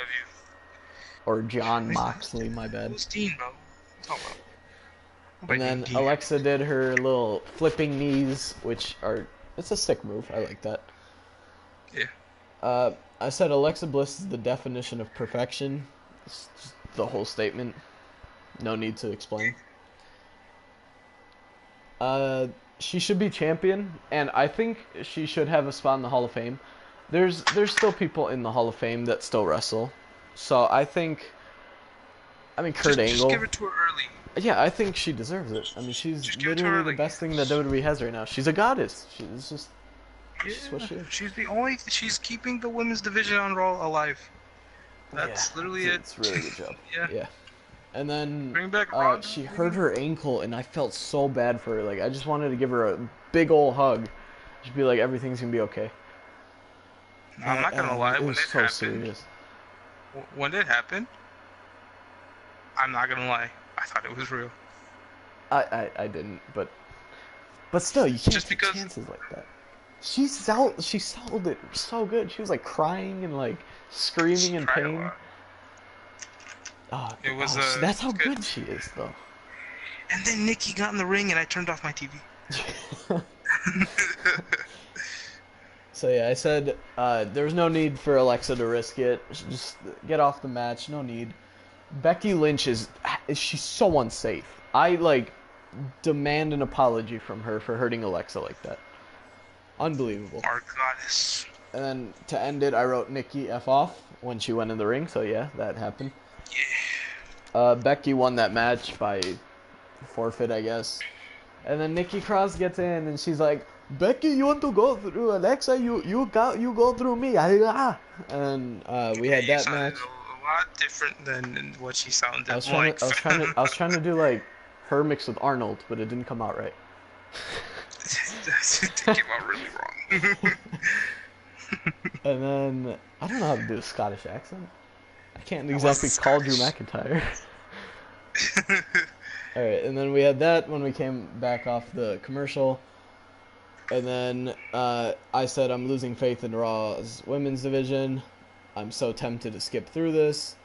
[SPEAKER 1] Or John Moxley, my bad.
[SPEAKER 2] Who's Dean, bro?
[SPEAKER 1] And then Alexa did her little flipping knees, which it's a sick move. I like that.
[SPEAKER 2] Yeah.
[SPEAKER 1] I said Alexa Bliss is the definition of perfection. It's just the whole statement. No need to explain. She should be champion, and I think she should have a spot in the Hall of Fame. There's still people in the Hall of Fame that still wrestle, so I mean, Kurt Angle.
[SPEAKER 2] Just give it to her early.
[SPEAKER 1] Yeah, I think she deserves it. I mean, she's literally the best thing that WWE has right now. She's a goddess. She's just what she is.
[SPEAKER 2] She's keeping the women's division on Raw alive. That's literally it.
[SPEAKER 1] It's a really good job.
[SPEAKER 2] Yeah.
[SPEAKER 1] And then
[SPEAKER 2] Bring back
[SPEAKER 1] she hurt her ankle, and I felt so bad for her. Like, I just wanted to give her a big old hug. Just be like, everything's gonna be okay.
[SPEAKER 2] I'm not gonna lie. When it happened,
[SPEAKER 1] serious.
[SPEAKER 2] When it happened, I'm not gonna lie. I thought it was real.
[SPEAKER 1] I didn't, but still, you can't
[SPEAKER 2] just
[SPEAKER 1] take chances like that. She sold it so good. She was like crying and like screaming in pain. That's how good she is, though.
[SPEAKER 2] And then Nikki got in the ring, and I turned off my TV.
[SPEAKER 1] So yeah, I said there was no need for Alexa to risk it. Just get off the match. No need. Becky Lynch she's so unsafe. I demand an apology from her for hurting Alexa like that. Unbelievable.
[SPEAKER 2] Our goddess.
[SPEAKER 1] And then to end it, I wrote Nikki F off when she went in the ring. So yeah, that happened.
[SPEAKER 2] Yeah.
[SPEAKER 1] Becky won that match by forfeit, I guess. And then Nikki Cross gets in, and she's like, "Becky, you want to go through Alexa? You go through me." And we had that match.
[SPEAKER 2] A lot different than what she sounded
[SPEAKER 1] I was trying to do like her mixed with Arnold, but it didn't come out right.
[SPEAKER 2] It came out really wrong.
[SPEAKER 1] And then I don't know how to do a Scottish accent. I can't exactly call Drew McIntyre. Alright, and then we had that when we came back off the commercial. And then I said I'm losing faith in Raw's women's division. I'm so tempted to skip through this.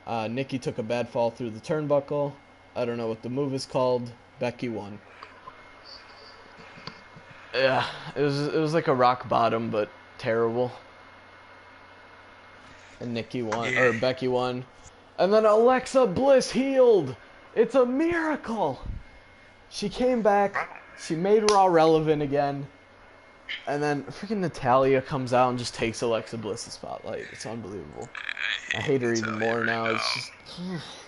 [SPEAKER 1] Nikki took a bad fall through the turnbuckle. I don't know what the move is called. Becky won. Yeah, it was like a rock bottom, but terrible. And Nikki won, or Becky won. And then Alexa Bliss healed. It's a miracle. She came back. She made Raw relevant again. And then freaking Natalia comes out and just takes Alexa Bliss's spotlight. It's unbelievable. I hate her even more now. It's just...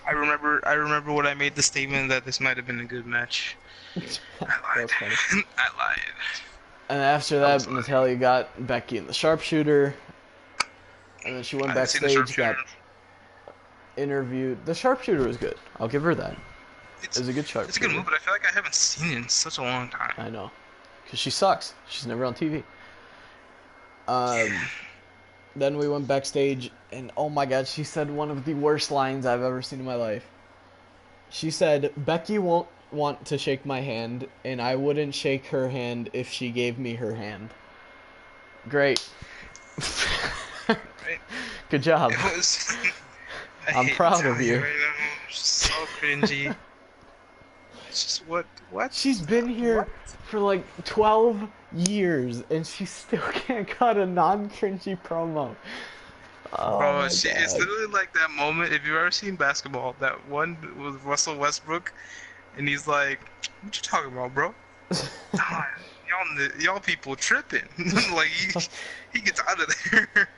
[SPEAKER 2] I remember when I made the statement that this might have been a good match. I lied. I lied.
[SPEAKER 1] And after that, Natalia got Becky in the sharpshooter. And then she went backstage, got interviewed. The sharpshooter was good. I'll give her that. It was a good sharpshooter.
[SPEAKER 2] It's a good move, but I feel like I haven't seen it in such a long time.
[SPEAKER 1] I know. Because she sucks. She's never on TV. Then we went backstage, and oh my god, she said one of the worst lines I've ever seen in my life. She said, Becky won't want to shake my hand, and I wouldn't shake her hand if she gave me her hand. Great.
[SPEAKER 2] Right?
[SPEAKER 1] Good job.
[SPEAKER 2] It was. I
[SPEAKER 1] I'm
[SPEAKER 2] hate
[SPEAKER 1] proud of
[SPEAKER 2] Natalia
[SPEAKER 1] you.
[SPEAKER 2] right now. She's so cringy. It's just what?
[SPEAKER 1] She's been here
[SPEAKER 2] What?
[SPEAKER 1] for like 12 years, and she still can't cut a non-cringy promo. Oh
[SPEAKER 2] Bro,
[SPEAKER 1] my
[SPEAKER 2] it's
[SPEAKER 1] god.
[SPEAKER 2] literally like that moment. If you've ever seen basketball, that one with Russell Westbrook, and he's like, "What you talking about, bro? Nah, y'all people tripping." Like he gets out of there.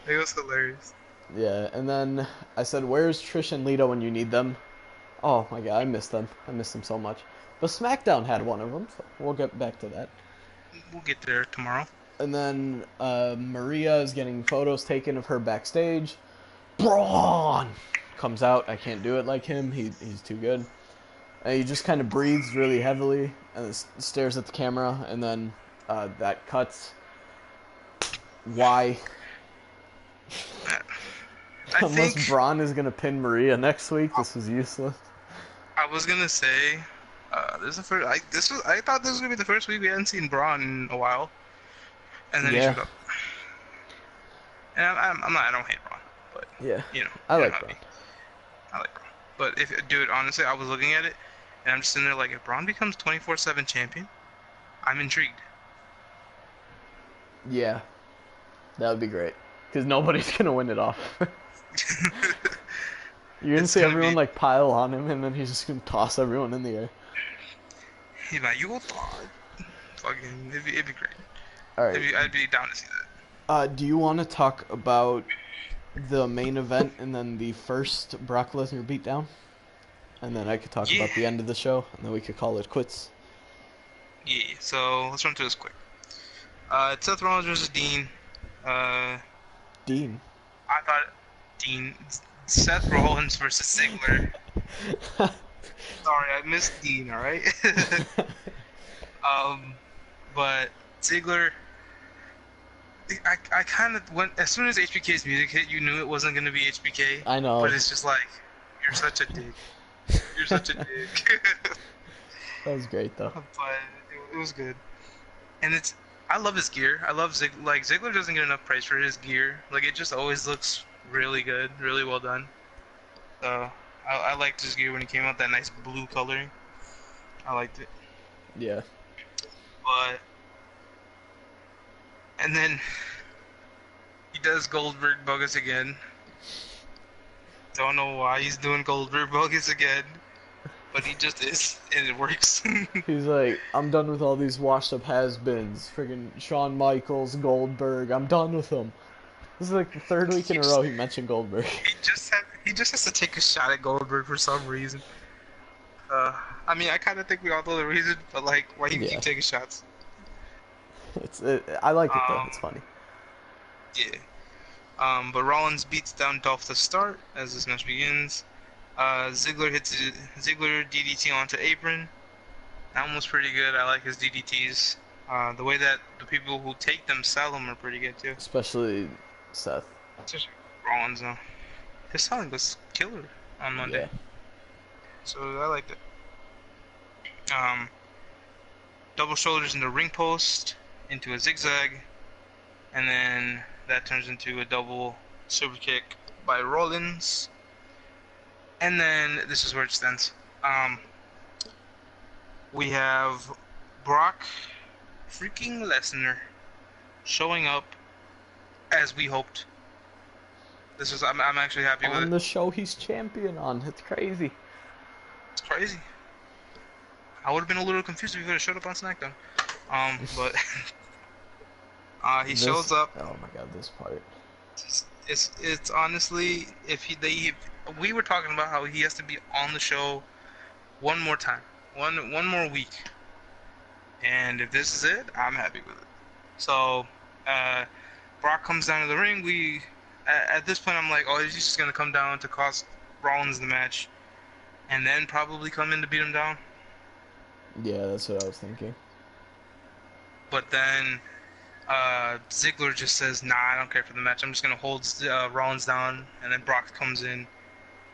[SPEAKER 2] It was hilarious.
[SPEAKER 1] Yeah, and then I said, where's Trish and Lita when you need them? Oh my god, I miss them. I miss them so much. But SmackDown had one of them, so we'll get back to that.
[SPEAKER 2] We'll get there tomorrow.
[SPEAKER 1] And then Maria is getting photos taken of her backstage. Braun comes out. I can't do it like him. He's too good. And he just kind of breathes really heavily and stares at the camera. And then that cuts. Why?
[SPEAKER 2] I
[SPEAKER 1] Unless
[SPEAKER 2] think
[SPEAKER 1] Braun is gonna pin Maria next week, this was useless.
[SPEAKER 2] I was gonna say, this is the first. I thought this was gonna be the first week we hadn't seen Braun in a while, and then he
[SPEAKER 1] Yeah,
[SPEAKER 2] showed up. And I'm not. I don't hate Braun, but
[SPEAKER 1] yeah.
[SPEAKER 2] you know,
[SPEAKER 1] I
[SPEAKER 2] you know
[SPEAKER 1] like
[SPEAKER 2] how
[SPEAKER 1] Braun.
[SPEAKER 2] me. I like Braun. But dude, honestly, I was looking at it, and I'm just sitting there like, if Braun becomes 24/7 champion, I'm intrigued.
[SPEAKER 1] Yeah, that would be great. Because nobody's gonna win it off. You're gonna
[SPEAKER 2] It's
[SPEAKER 1] see
[SPEAKER 2] gonna
[SPEAKER 1] everyone
[SPEAKER 2] be,
[SPEAKER 1] like pile on him, and then he's just gonna toss everyone in the air.
[SPEAKER 2] he's like, you thought, fucking, it'd be great.
[SPEAKER 1] All right.
[SPEAKER 2] I'd be down to see that.
[SPEAKER 1] Do you want to talk about the main event and then the first Brock Lesnar beatdown, and then I could talk
[SPEAKER 2] Yeah,
[SPEAKER 1] about the end of the show, and then we could call it quits.
[SPEAKER 2] yeah. So let's run through this quick. It's Seth Rollins versus Dean. Uh,
[SPEAKER 1] Dean.
[SPEAKER 2] I thought Dean, Seth Rollins versus Ziggler. Sorry, I missed Dean. All right. But Ziggler, I kind of went as soon as HBK's music hit, you knew it wasn't gonna be HBK.
[SPEAKER 1] I know.
[SPEAKER 2] But it's just like, you're such a dick. You're such a dick.
[SPEAKER 1] That was great though.
[SPEAKER 2] But it was good, and I love his gear. I love Ziggler doesn't get enough praise for his gear. Like it just always looks really good, really well done. So I liked his gear when he came out, that nice blue coloring. I liked it.
[SPEAKER 1] Yeah.
[SPEAKER 2] But and then he does Goldberg bogus again. Don't know why he's doing Goldberg bogus again, but he just is, and it works.
[SPEAKER 1] He's like, I'm done with all these washed up has-beens. Friggin' Shawn Michaels, Goldberg. I'm done with them. This is like the third week in a row he mentioned Goldberg.
[SPEAKER 2] He just has to take a shot at Goldberg for some reason. I mean, I kind of think we all know the reason, but like, why he keep taking shots?
[SPEAKER 1] I like it though. It's funny.
[SPEAKER 2] Yeah. But Rollins beats down Dolph to start as this match begins. Ziggler hits Ziggler DDT onto apron. That one was pretty good. I like his DDTs. The way that the people who take them sell them are pretty good too.
[SPEAKER 1] Especially Seth.
[SPEAKER 2] Especially Rollins though. His selling was killer on Monday.
[SPEAKER 1] Yeah.
[SPEAKER 2] So I liked it. Double shoulders in the ring post into a zigzag, and then that turns into a double super kick by Rollins. And then this is where it stands. We have Brock freaking Lesnar showing up as we hoped. I'm actually happy with it.
[SPEAKER 1] On the show he's champion on. It's crazy.
[SPEAKER 2] It's crazy. I would have been a little confused if he would have showed up on SmackDown. But he shows up.
[SPEAKER 1] Oh my god, this part.
[SPEAKER 2] It's honestly, if we were talking about how he has to be on the show one more time, one more week, and if this is it, I'm happy with it. So Brock comes down to the ring. At this point I'm like, oh, he's just gonna come down to cost Rollins the match, and then probably come in to beat him down.
[SPEAKER 1] Yeah, that's what I was thinking.
[SPEAKER 2] But then Ziggler just says, "Nah, I don't care for the match. I'm just gonna hold Rollins down," and then Brock comes in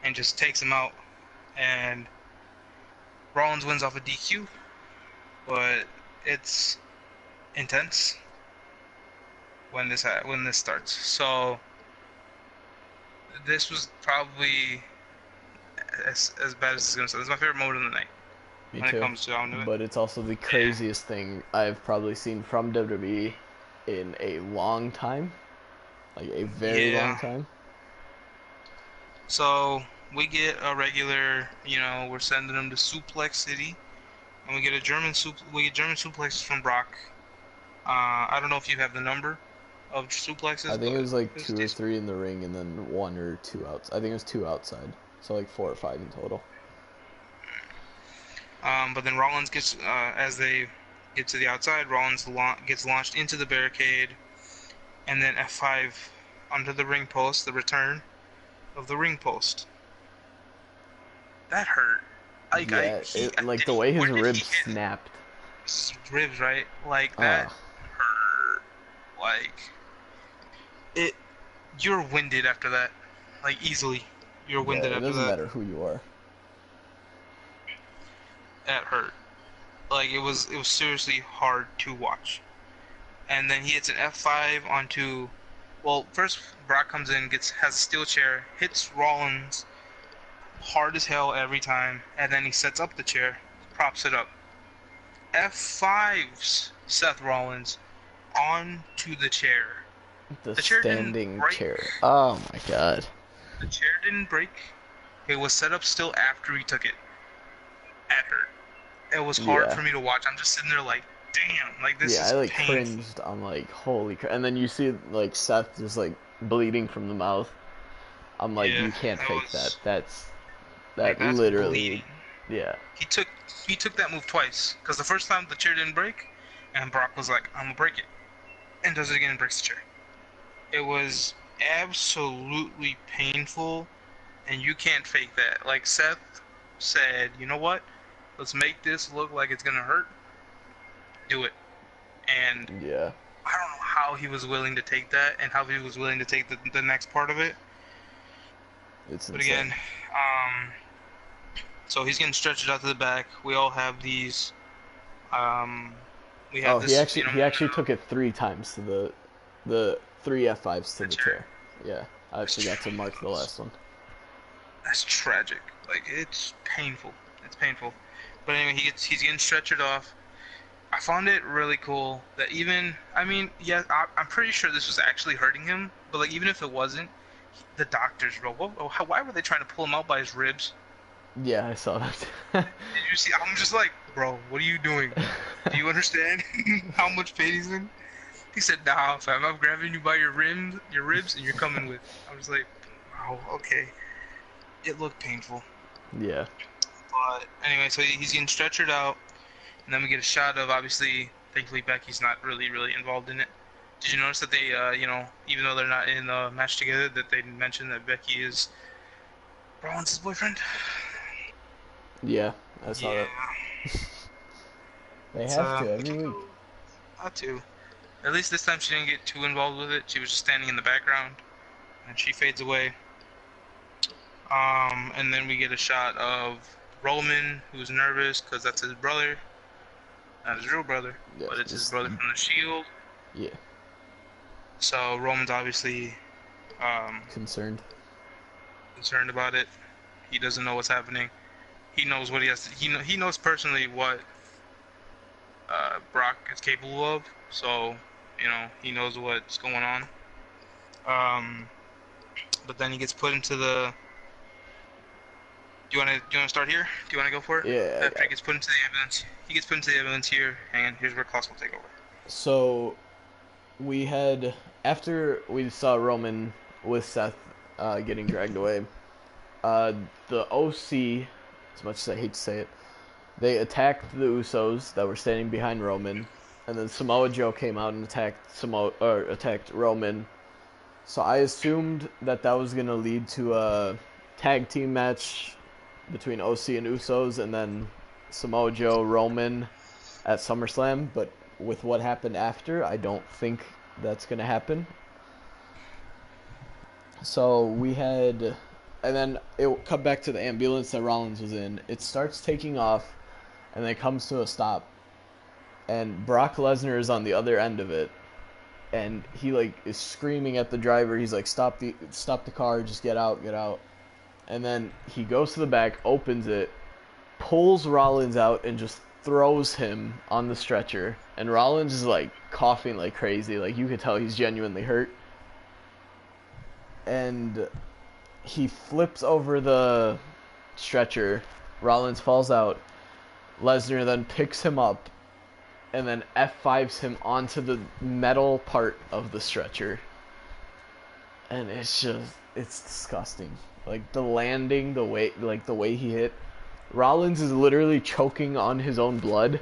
[SPEAKER 2] and just takes him out, and Rollins wins off a DQ. But it's intense when this starts. So this was probably as bad as it's gonna start. It's my favorite moment of the night
[SPEAKER 1] Me
[SPEAKER 2] when it
[SPEAKER 1] too.
[SPEAKER 2] comes down to it.
[SPEAKER 1] But it's also the
[SPEAKER 2] Yeah,
[SPEAKER 1] craziest thing I've probably seen from WWE in a long time. Like a very long
[SPEAKER 2] yeah.
[SPEAKER 1] time.
[SPEAKER 2] So we get a regular, we're sending them to Suplex City, and we get we get German suplexes from Brock. I don't know if you have the number of
[SPEAKER 1] I
[SPEAKER 2] suplexes,
[SPEAKER 1] think it
[SPEAKER 2] but
[SPEAKER 1] was like
[SPEAKER 2] it was
[SPEAKER 1] two or
[SPEAKER 2] decent.
[SPEAKER 1] three in the ring and then one or two outs. I think it was two outside. So like 4 or 5 in total.
[SPEAKER 2] But then Rollins gets, as they get to the outside, gets launched into the barricade, and then F5 under the ring post, the return of the ring post. That hurt.
[SPEAKER 1] Yeah, like the way his
[SPEAKER 2] Where did he
[SPEAKER 1] ribs
[SPEAKER 2] hit
[SPEAKER 1] snapped.
[SPEAKER 2] his ribs, right? Like that
[SPEAKER 1] Ah,
[SPEAKER 2] hurt. Like it, you're winded after that. Like easily, you're
[SPEAKER 1] yeah,
[SPEAKER 2] winded
[SPEAKER 1] it
[SPEAKER 2] after
[SPEAKER 1] doesn't
[SPEAKER 2] that.
[SPEAKER 1] matter who you are.
[SPEAKER 2] That hurt. Like it was seriously hard to watch. And then he hits an F5 onto. Well, first Brock comes in, has a steel chair, hits Rollins hard as hell every time, and then he sets up the chair, props it up. F5s Seth Rollins onto the chair.
[SPEAKER 1] The
[SPEAKER 2] The chair didn't
[SPEAKER 1] standing
[SPEAKER 2] break.
[SPEAKER 1] chair. Oh my god.
[SPEAKER 2] The chair didn't break. It was set up still after he took it. At her. It was hard
[SPEAKER 1] Yeah.
[SPEAKER 2] for me to watch. I'm just sitting there like, damn, like this
[SPEAKER 1] Yeah, I
[SPEAKER 2] is
[SPEAKER 1] like
[SPEAKER 2] painful.
[SPEAKER 1] cringed. I'm like, holy crap. And then you see like Seth just like bleeding from the mouth. I'm like,
[SPEAKER 2] Yeah,
[SPEAKER 1] you can't
[SPEAKER 2] that
[SPEAKER 1] fake that.
[SPEAKER 2] was
[SPEAKER 1] That
[SPEAKER 2] that's
[SPEAKER 1] literally,
[SPEAKER 2] bleeding.
[SPEAKER 1] yeah.
[SPEAKER 2] He took he took that move twice because the first time the chair didn't break, and Brock was like, "I'm gonna break it," and does it again and breaks the chair. It was absolutely painful, and you can't fake that. Like Seth said, you know what? Let's make this look like it's gonna hurt. Do it. And
[SPEAKER 1] Yeah.
[SPEAKER 2] I don't know how he was willing to take that, and how he was willing to take the next part of it.
[SPEAKER 1] It's
[SPEAKER 2] But
[SPEAKER 1] insane.
[SPEAKER 2] again, um, so he's getting stretched out to the back. We all have these. Um, we
[SPEAKER 1] Oh,
[SPEAKER 2] have this,
[SPEAKER 1] he
[SPEAKER 2] moment
[SPEAKER 1] actually
[SPEAKER 2] of
[SPEAKER 1] took it 3 times to the three F5s to
[SPEAKER 2] the
[SPEAKER 1] the
[SPEAKER 2] chair.
[SPEAKER 1] chair. Yeah. I
[SPEAKER 2] That's
[SPEAKER 1] forgot to mark the last one.
[SPEAKER 2] that's tragic. Like it's painful. It's painful. But anyway, he's getting stretchered off. I found it really cool that even I mean, yeah, I'm pretty sure this was actually hurting him. But like even if it wasn't, the doctors, bro, why were they trying to pull him out by his ribs?
[SPEAKER 1] Yeah, I saw that.
[SPEAKER 2] Did you see? I'm just like, bro, what are you doing? Do you understand how much pain he's in? He said, "Nah, fam, I'm grabbing you by your ribs, and you're coming with." I was like, "Wow, okay." It looked painful,
[SPEAKER 1] Yeah.
[SPEAKER 2] but anyway, so he's getting stretchered out, and then we get a shot of obviously, thankfully Becky's not really involved in it. Did you notice that they, even though they're not in the match together, that they mentioned that Becky is Rollins' boyfriend?
[SPEAKER 1] Yeah, I saw that.
[SPEAKER 2] Yeah,
[SPEAKER 1] They
[SPEAKER 2] it's
[SPEAKER 1] have to
[SPEAKER 2] we
[SPEAKER 1] every
[SPEAKER 2] can
[SPEAKER 1] week.
[SPEAKER 2] go. Not too. At least this time she didn't get too involved with it. She was just standing in the background, and she fades away. And then we get a shot of Roman, who's nervous because that's his brother, not his real brother,
[SPEAKER 1] Yeah,
[SPEAKER 2] but it's his
[SPEAKER 1] just
[SPEAKER 2] brother from the Shield.
[SPEAKER 1] yeah,
[SPEAKER 2] So Roman's obviously
[SPEAKER 1] concerned.
[SPEAKER 2] concerned about it. He doesn't know what's happening. He knows what he has. He knows personally what Brock is capable of. So he knows what's going on. Um, but then he gets put into the. Do you want to start here? Do you want to go for it?
[SPEAKER 1] Yeah, I
[SPEAKER 2] After
[SPEAKER 1] got
[SPEAKER 2] he
[SPEAKER 1] it.
[SPEAKER 2] gets put into the ambulance, he gets put into the ambulance here, and here's where Klaus will take over.
[SPEAKER 1] So we had after we saw Roman with Seth getting dragged away. Uh, the OC, as much as I hate to say it, they attacked the Usos that were standing behind Roman, and then Samoa Joe came out and attacked Roman. So I assumed that that was gonna lead to a tag team match between OC and Usos, and then Samoa Joe Roman at SummerSlam. But with what happened after, I don't think that's gonna happen. So we had, and then it cut back to the ambulance that Rollins was in. It starts taking off, and then it comes to a stop. And Brock Lesnar is on the other end of it, and he like is screaming at the driver. He's like, stop the car, just get out, get out. And then he goes to the back, opens it, pulls Rollins out, and just throws him on the stretcher. And Rollins is like coughing like crazy, like you could tell he's genuinely hurt. And he flips over the stretcher. Rollins falls out. Lesnar then picks him up and then F5s him onto the metal part of the stretcher. And it's disgusting. Like the landing, the way he hit. Rollins is literally choking on his own blood.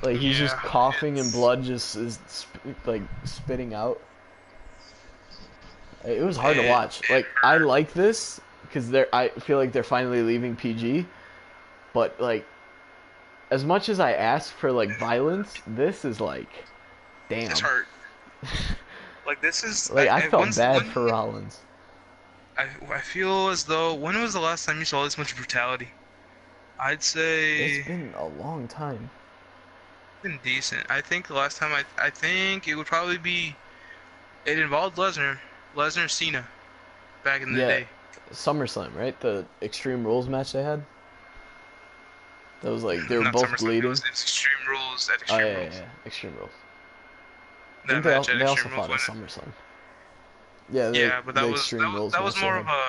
[SPEAKER 1] Like he's just coughing and blood just is like spitting out. It was hard to watch. Like I like this because I feel like they're finally leaving PG, but like as much as I ask for like violence, this is like, damn.
[SPEAKER 2] It's hurt. Like this is
[SPEAKER 1] like I felt bad for Rollins.
[SPEAKER 2] I feel as though when was the last time you saw this much brutality? I'd say
[SPEAKER 1] it's been a long time.
[SPEAKER 2] It's been decent. I think the last time I think it would probably be it involved Lesnar Cena back in the day.
[SPEAKER 1] Summerslam, right? The Extreme Rules match they had. That was like they were
[SPEAKER 2] Not
[SPEAKER 1] both
[SPEAKER 2] SummerSlam,
[SPEAKER 1] bleeding.
[SPEAKER 2] It was Extreme Rules at Extreme Rules.
[SPEAKER 1] Yeah, Extreme Rules.
[SPEAKER 2] That match at
[SPEAKER 1] they also
[SPEAKER 2] Extreme Rules
[SPEAKER 1] fought at SummerSlam. Yeah,
[SPEAKER 2] but that was more of a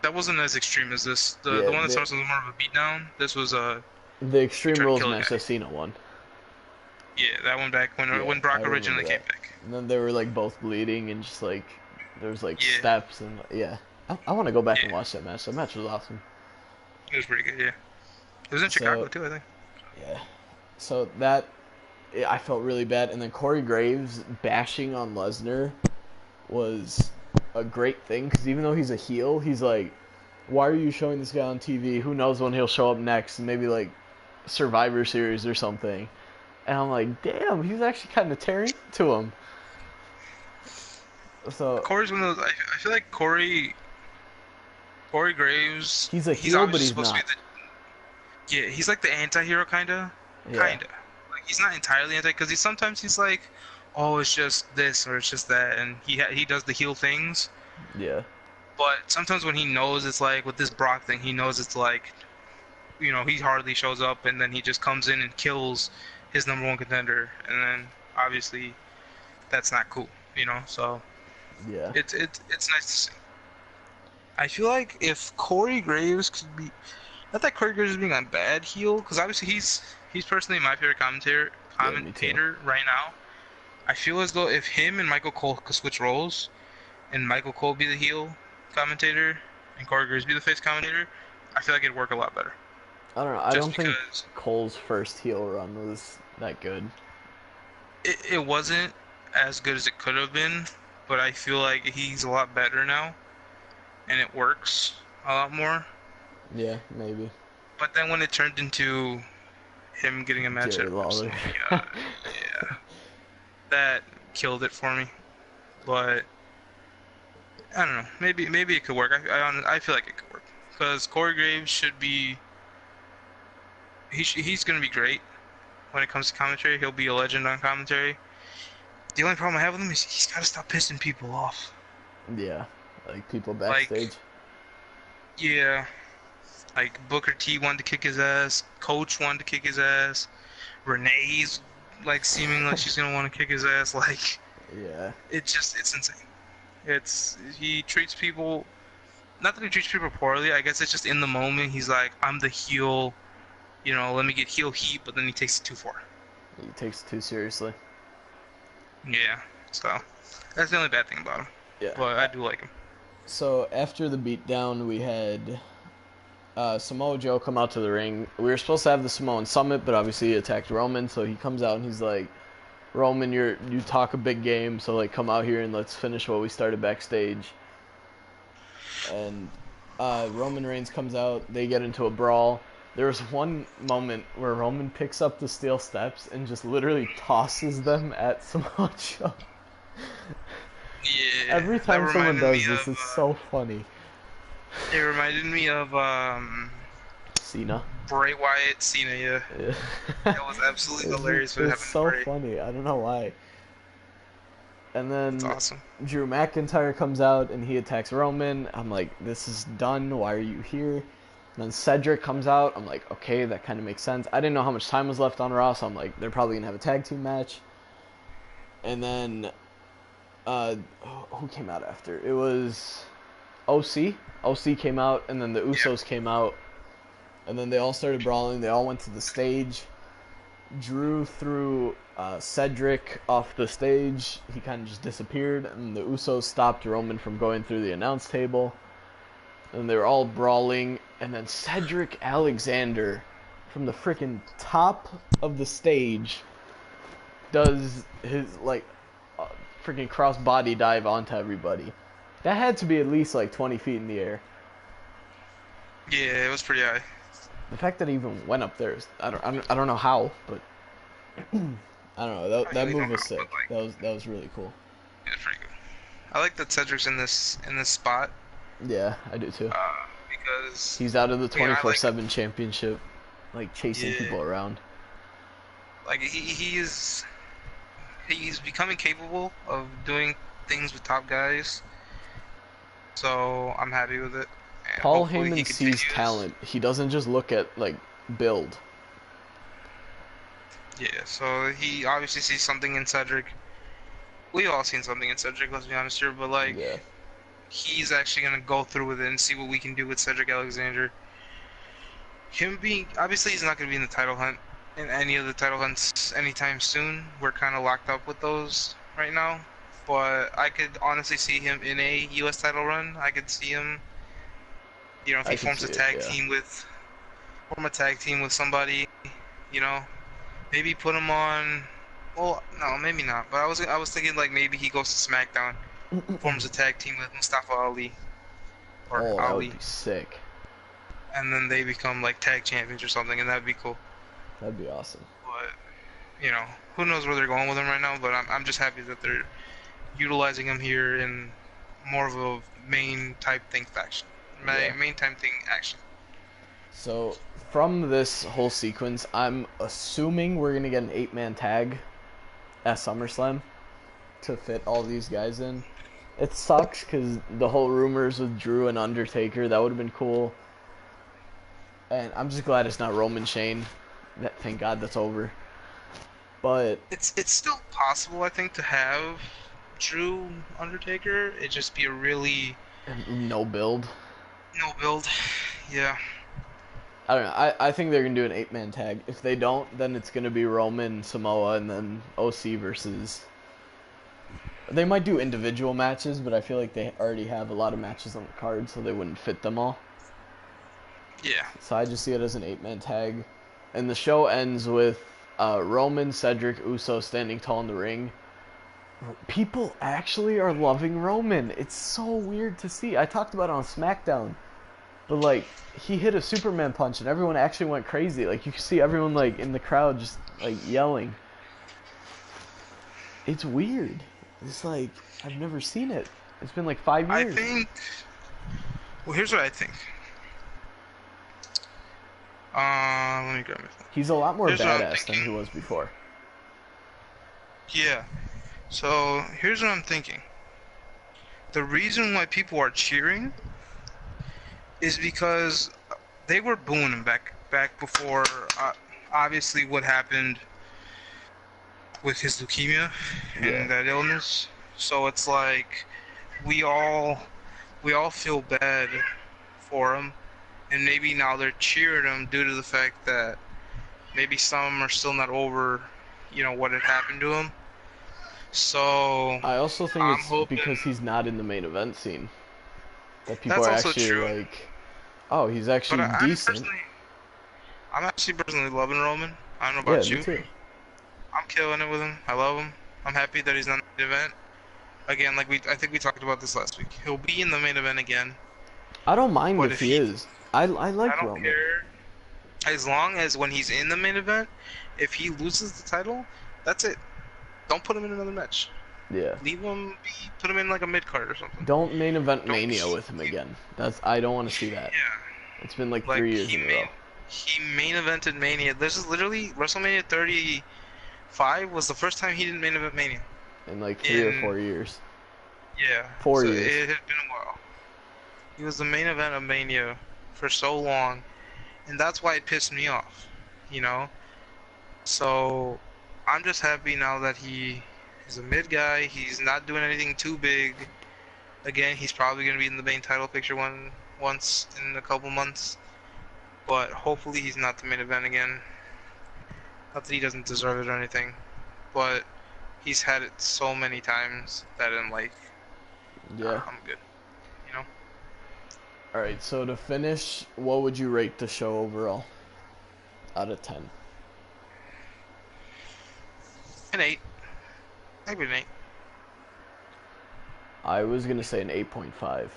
[SPEAKER 2] that wasn't as extreme as this. The one at SummerSlam was more of a beatdown. This was a
[SPEAKER 1] the Extreme Rules match that Cena won.
[SPEAKER 2] Yeah, that one back when Brock originally came back.
[SPEAKER 1] And then they were like both bleeding and just like there was like steps and I want to go back and watch that match. That match was awesome.
[SPEAKER 2] It was pretty good, yeah. It was in Chicago too, I think.
[SPEAKER 1] Yeah. So that I felt really bad, and then Corey Graves bashing on Lesnar was a great thing because even though he's a heel, he's like, why are you showing this guy on TV? Who knows when he'll show up next? Maybe like Survivor Series or something. And I'm like, damn, he's actually kind of tearing into him. So
[SPEAKER 2] Corey's one of those. I feel like Corey Graves.
[SPEAKER 1] He's a heel, but he's not.
[SPEAKER 2] He's like the anti-hero kinda. Like he's not entirely anti because sometimes he's like, oh, it's just this or it's just that, and he does the heel things.
[SPEAKER 1] Yeah.
[SPEAKER 2] But sometimes when he knows it's like with this Brock thing, he knows it's like, he hardly shows up, and then he just comes in and kills his number one contender, and then obviously that's not cool, So
[SPEAKER 1] yeah,
[SPEAKER 2] it's nice to see. I feel like if Corey Graves could be, not that Corey Graves is being a bad heel, because obviously he's personally my favorite commentator right now. I feel as though if him and Michael Cole could switch roles, and Michael Cole be the heel commentator and Corey Graves be the face commentator, I feel like it'd work a lot better.
[SPEAKER 1] I don't know. I don't think Cole's first heel run was that good.
[SPEAKER 2] It wasn't as good as it could have been, but I feel like he's a lot better now, and it works a lot more.
[SPEAKER 1] Yeah, maybe.
[SPEAKER 2] But then when it turned into him getting a match at
[SPEAKER 1] Lawler,
[SPEAKER 2] that killed it for me. But I don't know. Maybe it could work. I feel like it could work because Corey Graves should be. He's gonna be great when it comes to commentary. He'll be a legend on commentary. The only problem I have with him is he's gotta stop pissing people off.
[SPEAKER 1] Yeah, like people backstage.
[SPEAKER 2] Like Booker T wanted to kick his ass. Coach wanted to kick his ass. Renee's like seeming like she's gonna want to kick his ass. Like, it's insane. He treats people. Not that he treats people poorly. I guess it's just in the moment. He's like, I'm the heel. Let me get heel heat, but then he takes it too far.
[SPEAKER 1] He takes it too seriously.
[SPEAKER 2] Yeah, so that's the only bad thing about him. Yeah. But I do like him.
[SPEAKER 1] So after the beatdown, we had Samoa Joe come out to the ring. We were supposed to have the Samoan Summit, but obviously he attacked Roman, so he comes out and he's like, Roman, you talk a big game, so like come out here and let's finish what we started backstage. And Roman Reigns comes out, they get into a brawl. There was one moment where Roman picks up the steel steps and just literally tosses them at Samoa Joe.
[SPEAKER 2] Yeah,
[SPEAKER 1] Every
[SPEAKER 2] that
[SPEAKER 1] time someone
[SPEAKER 2] reminded me
[SPEAKER 1] does this,
[SPEAKER 2] of.
[SPEAKER 1] it's so funny.
[SPEAKER 2] It reminded me of
[SPEAKER 1] Cena.
[SPEAKER 2] Bray Wyatt Cena. Yeah,
[SPEAKER 1] Yeah.
[SPEAKER 2] it was absolutely hilarious what
[SPEAKER 1] It's
[SPEAKER 2] happened to
[SPEAKER 1] so
[SPEAKER 2] Bray.
[SPEAKER 1] funny. I don't know why. And
[SPEAKER 2] That's
[SPEAKER 1] then
[SPEAKER 2] awesome.
[SPEAKER 1] Drew McIntyre comes out and he attacks Roman. I'm like, this is done. Why are you here? And then Cedric comes out. I'm like, okay, that kind of makes sense. I didn't know how much time was left on Raw, so I'm like, they're probably gonna have a tag team match. And then, uh, who came out after? It was OC. OC came out, and then the
[SPEAKER 2] Yeah,
[SPEAKER 1] Usos came out, and then they all started brawling. They all went to the stage. Drew threw Cedric off the stage. He kind of just disappeared, and the Usos stopped Roman from going through the announce table. And they were all brawling, and then Cedric Alexander, from the freaking top of the stage, does his like freaking cross body dive onto everybody. That had to be at least like 20 feet in the air.
[SPEAKER 2] yeah, it was pretty high.
[SPEAKER 1] The fact that he even went up there, I don't know how, but I don't know. That
[SPEAKER 2] He was
[SPEAKER 1] move
[SPEAKER 2] on
[SPEAKER 1] was
[SPEAKER 2] top, but
[SPEAKER 1] sick.
[SPEAKER 2] like,
[SPEAKER 1] That was really cool.
[SPEAKER 2] it was pretty good. I like that Cedric's in this spot,
[SPEAKER 1] Yeah, I do too.
[SPEAKER 2] because
[SPEAKER 1] He's out of the
[SPEAKER 2] again, I like
[SPEAKER 1] 24/7 championship, like chasing
[SPEAKER 2] yeah,
[SPEAKER 1] people around.
[SPEAKER 2] like he's becoming capable of doing things with top guys. So I'm happy with it, and
[SPEAKER 1] Paul
[SPEAKER 2] hopefully he
[SPEAKER 1] Heyman sees
[SPEAKER 2] continues.
[SPEAKER 1] talent. He doesn't just look at like build.
[SPEAKER 2] Yeah, so he obviously sees something in Cedric. We all seen something in Cedric, let's be honest here, but like
[SPEAKER 1] Yeah,
[SPEAKER 2] he's actually gonna go through with it and see what we can do with Cedric Alexander. Him being obviously he's not gonna be in the title hunt in any of the title hunts anytime soon. We're kind of locked up with those right now, but I could honestly see him in a U.S. title run. I could see him, if
[SPEAKER 1] I
[SPEAKER 2] he
[SPEAKER 1] could
[SPEAKER 2] forms
[SPEAKER 1] see
[SPEAKER 2] a
[SPEAKER 1] it.
[SPEAKER 2] tag
[SPEAKER 1] Yeah,
[SPEAKER 2] team with somebody, you know, maybe put him on. Well, no, maybe not. But I was thinking like maybe he goes to SmackDown, forms a tag team with Mustafa Ali or
[SPEAKER 1] oh, that would
[SPEAKER 2] Ali,
[SPEAKER 1] be sick.
[SPEAKER 2] and then they become like tag champions or something, and that'd be cool.
[SPEAKER 1] That'd be awesome.
[SPEAKER 2] But who knows where they're going with him right now? But I'm just happy that they're utilizing him here in more of a main type thing faction,
[SPEAKER 1] Yeah.
[SPEAKER 2] main type thing action.
[SPEAKER 1] So from this whole sequence, I'm assuming we're gonna get an 8-man tag at SummerSlam to fit all these guys in. It sucks because the whole rumors with Drew and Undertaker, that would have been cool. And I'm just glad it's not Roman Shane. Thank God that's over. But
[SPEAKER 2] It's still possible, I think, to have Drew Undertaker. It just be a really
[SPEAKER 1] no build.
[SPEAKER 2] no build. Yeah.
[SPEAKER 1] I don't know. I think they're gonna do an 8-man tag. If they don't, then it's gonna be Roman, Samoa, and then OC versus. They might do individual matches, but I feel like they already have a lot of matches on the card, so they wouldn't fit them all.
[SPEAKER 2] Yeah.
[SPEAKER 1] So I just see it as an 8-man tag. And the show ends with Roman, Cedric, Uso standing tall in the ring. People actually are loving Roman. It's so weird to see. I talked about it on Smackdown. But, like, he hit a Superman punch and everyone actually went crazy. Like, you can see everyone, like, in the crowd just, like, yelling. It's weird. It's like, I've never seen it. It's been, like, 5
[SPEAKER 2] I
[SPEAKER 1] years.
[SPEAKER 2] think. Well, here's what I think. Let me grab my phone.
[SPEAKER 1] He's a lot more
[SPEAKER 2] Here's what I'm
[SPEAKER 1] badass than he
[SPEAKER 2] thinking.
[SPEAKER 1] was before.
[SPEAKER 2] Yeah. So here's what I'm thinking. The reason why people are cheering is because they were booing him back before, obviously what happened with his leukemia
[SPEAKER 1] Yeah.
[SPEAKER 2] and that illness. So it's like we all feel bad for him, and maybe now they're cheering him due to the fact that maybe some are still not over, what had happened to him. So
[SPEAKER 1] I also think
[SPEAKER 2] I'm
[SPEAKER 1] it's
[SPEAKER 2] hoping
[SPEAKER 1] because he's not in the main event scene. That people
[SPEAKER 2] that's
[SPEAKER 1] are
[SPEAKER 2] also
[SPEAKER 1] actually
[SPEAKER 2] true.
[SPEAKER 1] like, oh, he's
[SPEAKER 2] But
[SPEAKER 1] actually decent.
[SPEAKER 2] I'm actually personally loving Roman. I don't know
[SPEAKER 1] Yeah,
[SPEAKER 2] about
[SPEAKER 1] me
[SPEAKER 2] you.
[SPEAKER 1] too.
[SPEAKER 2] I'm killing it with him. I love him. I'm happy that he's not in the event. Again, I think we talked about this last week. He'll be in the main event again.
[SPEAKER 1] I don't mind
[SPEAKER 2] But
[SPEAKER 1] if
[SPEAKER 2] if
[SPEAKER 1] he
[SPEAKER 2] he,
[SPEAKER 1] is. I
[SPEAKER 2] I
[SPEAKER 1] like
[SPEAKER 2] don't
[SPEAKER 1] Roman.
[SPEAKER 2] care. As long as when he's in the main event, if he loses the title, that's it. Don't put him in another match.
[SPEAKER 1] Yeah.
[SPEAKER 2] Leave him be. Put him in like a mid card or something.
[SPEAKER 1] Don't main event
[SPEAKER 2] Don't.
[SPEAKER 1] Mania with him again. I don't want to see that.
[SPEAKER 2] Yeah.
[SPEAKER 1] It's been like
[SPEAKER 2] Like
[SPEAKER 1] 3 years in a row.
[SPEAKER 2] he main evented Mania. This is literally WrestleMania 35 was the first time he didn't main event Mania.
[SPEAKER 1] In like 3 or 4 years.
[SPEAKER 2] Yeah.
[SPEAKER 1] 4 years.
[SPEAKER 2] It had been a while. He was the main event of Mania for so long, and that's why it pissed me off. You know. So I'm just happy now that he's a mid guy. He's not doing anything too big. Again, he's probably gonna be in the main title picture once in a couple months. But hopefully he's not the main event again. Not that he doesn't deserve it or anything, but he's had it so many times that I'm like,
[SPEAKER 1] Yeah.
[SPEAKER 2] I'm good. You know?
[SPEAKER 1] Alright, so to finish, what would you rate the show overall? Out of 10.
[SPEAKER 2] An 8. Maybe an 8.
[SPEAKER 1] I was going to say an 8.5.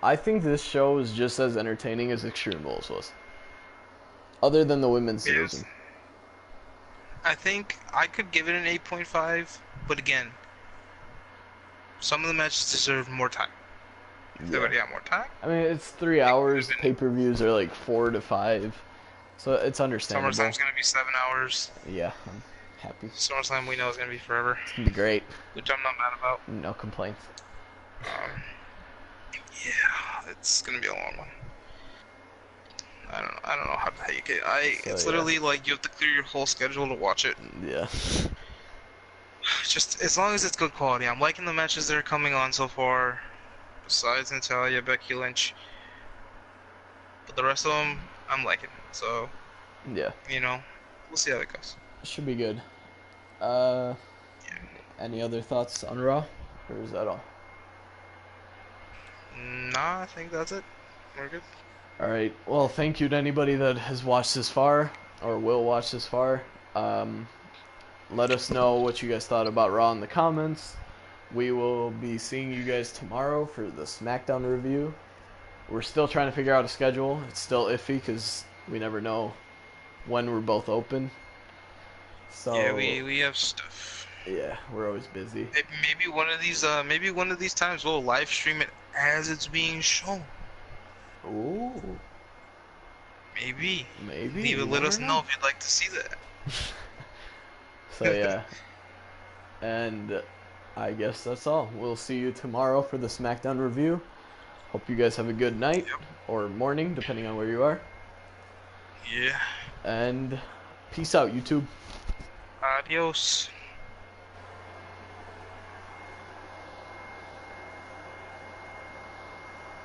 [SPEAKER 1] I think this show is just as entertaining as Extreme Rules was. Other than the women's division.
[SPEAKER 2] I think I could give it an 8.5, but again, some of the matches deserve more time. If they already have more time.
[SPEAKER 1] I mean, it's 3 hours. Pay-per-views are like 4 to 5. So it's understandable.
[SPEAKER 2] SummerSlam's going to be 7 hours.
[SPEAKER 1] Yeah, I'm happy.
[SPEAKER 2] SummerSlam we know is going to be forever.
[SPEAKER 1] It's going to be great.
[SPEAKER 2] Which I'm not mad about.
[SPEAKER 1] No complaints.
[SPEAKER 2] Yeah, it's going to be a long one. I don't know how to take it. It's literally like you have to clear your whole schedule to watch it.
[SPEAKER 1] Yeah.
[SPEAKER 2] Just as long as it's good quality. I'm liking the matches that are coming on so far. Besides Natalia, Becky Lynch. But the rest of them, I'm liking. So,
[SPEAKER 1] yeah.
[SPEAKER 2] You know, we'll see how it goes.
[SPEAKER 1] Should be good. Any other thoughts on Raw? Or is that all?
[SPEAKER 2] Nah, I think that's it. We're good.
[SPEAKER 1] Alright, well, thank you to anybody that has watched this far, or will watch this far. Let us know what you guys thought about Raw in the comments. We will be seeing you guys tomorrow for the Smackdown review. We're still trying to figure out a schedule. It's still iffy because we never know when we're both open. So
[SPEAKER 2] yeah, we have stuff.
[SPEAKER 1] Yeah, we're always busy.
[SPEAKER 2] Maybe one of these times we'll live stream it as it's being shown.
[SPEAKER 1] Ooh.
[SPEAKER 2] Maybe.
[SPEAKER 1] Maybe.
[SPEAKER 2] Let us know if you'd like to see that.
[SPEAKER 1] So yeah. And I guess that's all. We'll see you tomorrow for the Smackdown review. Hope you guys have a good night or morning, depending on where you are.
[SPEAKER 2] Yeah.
[SPEAKER 1] And peace out, YouTube.
[SPEAKER 2] Adios.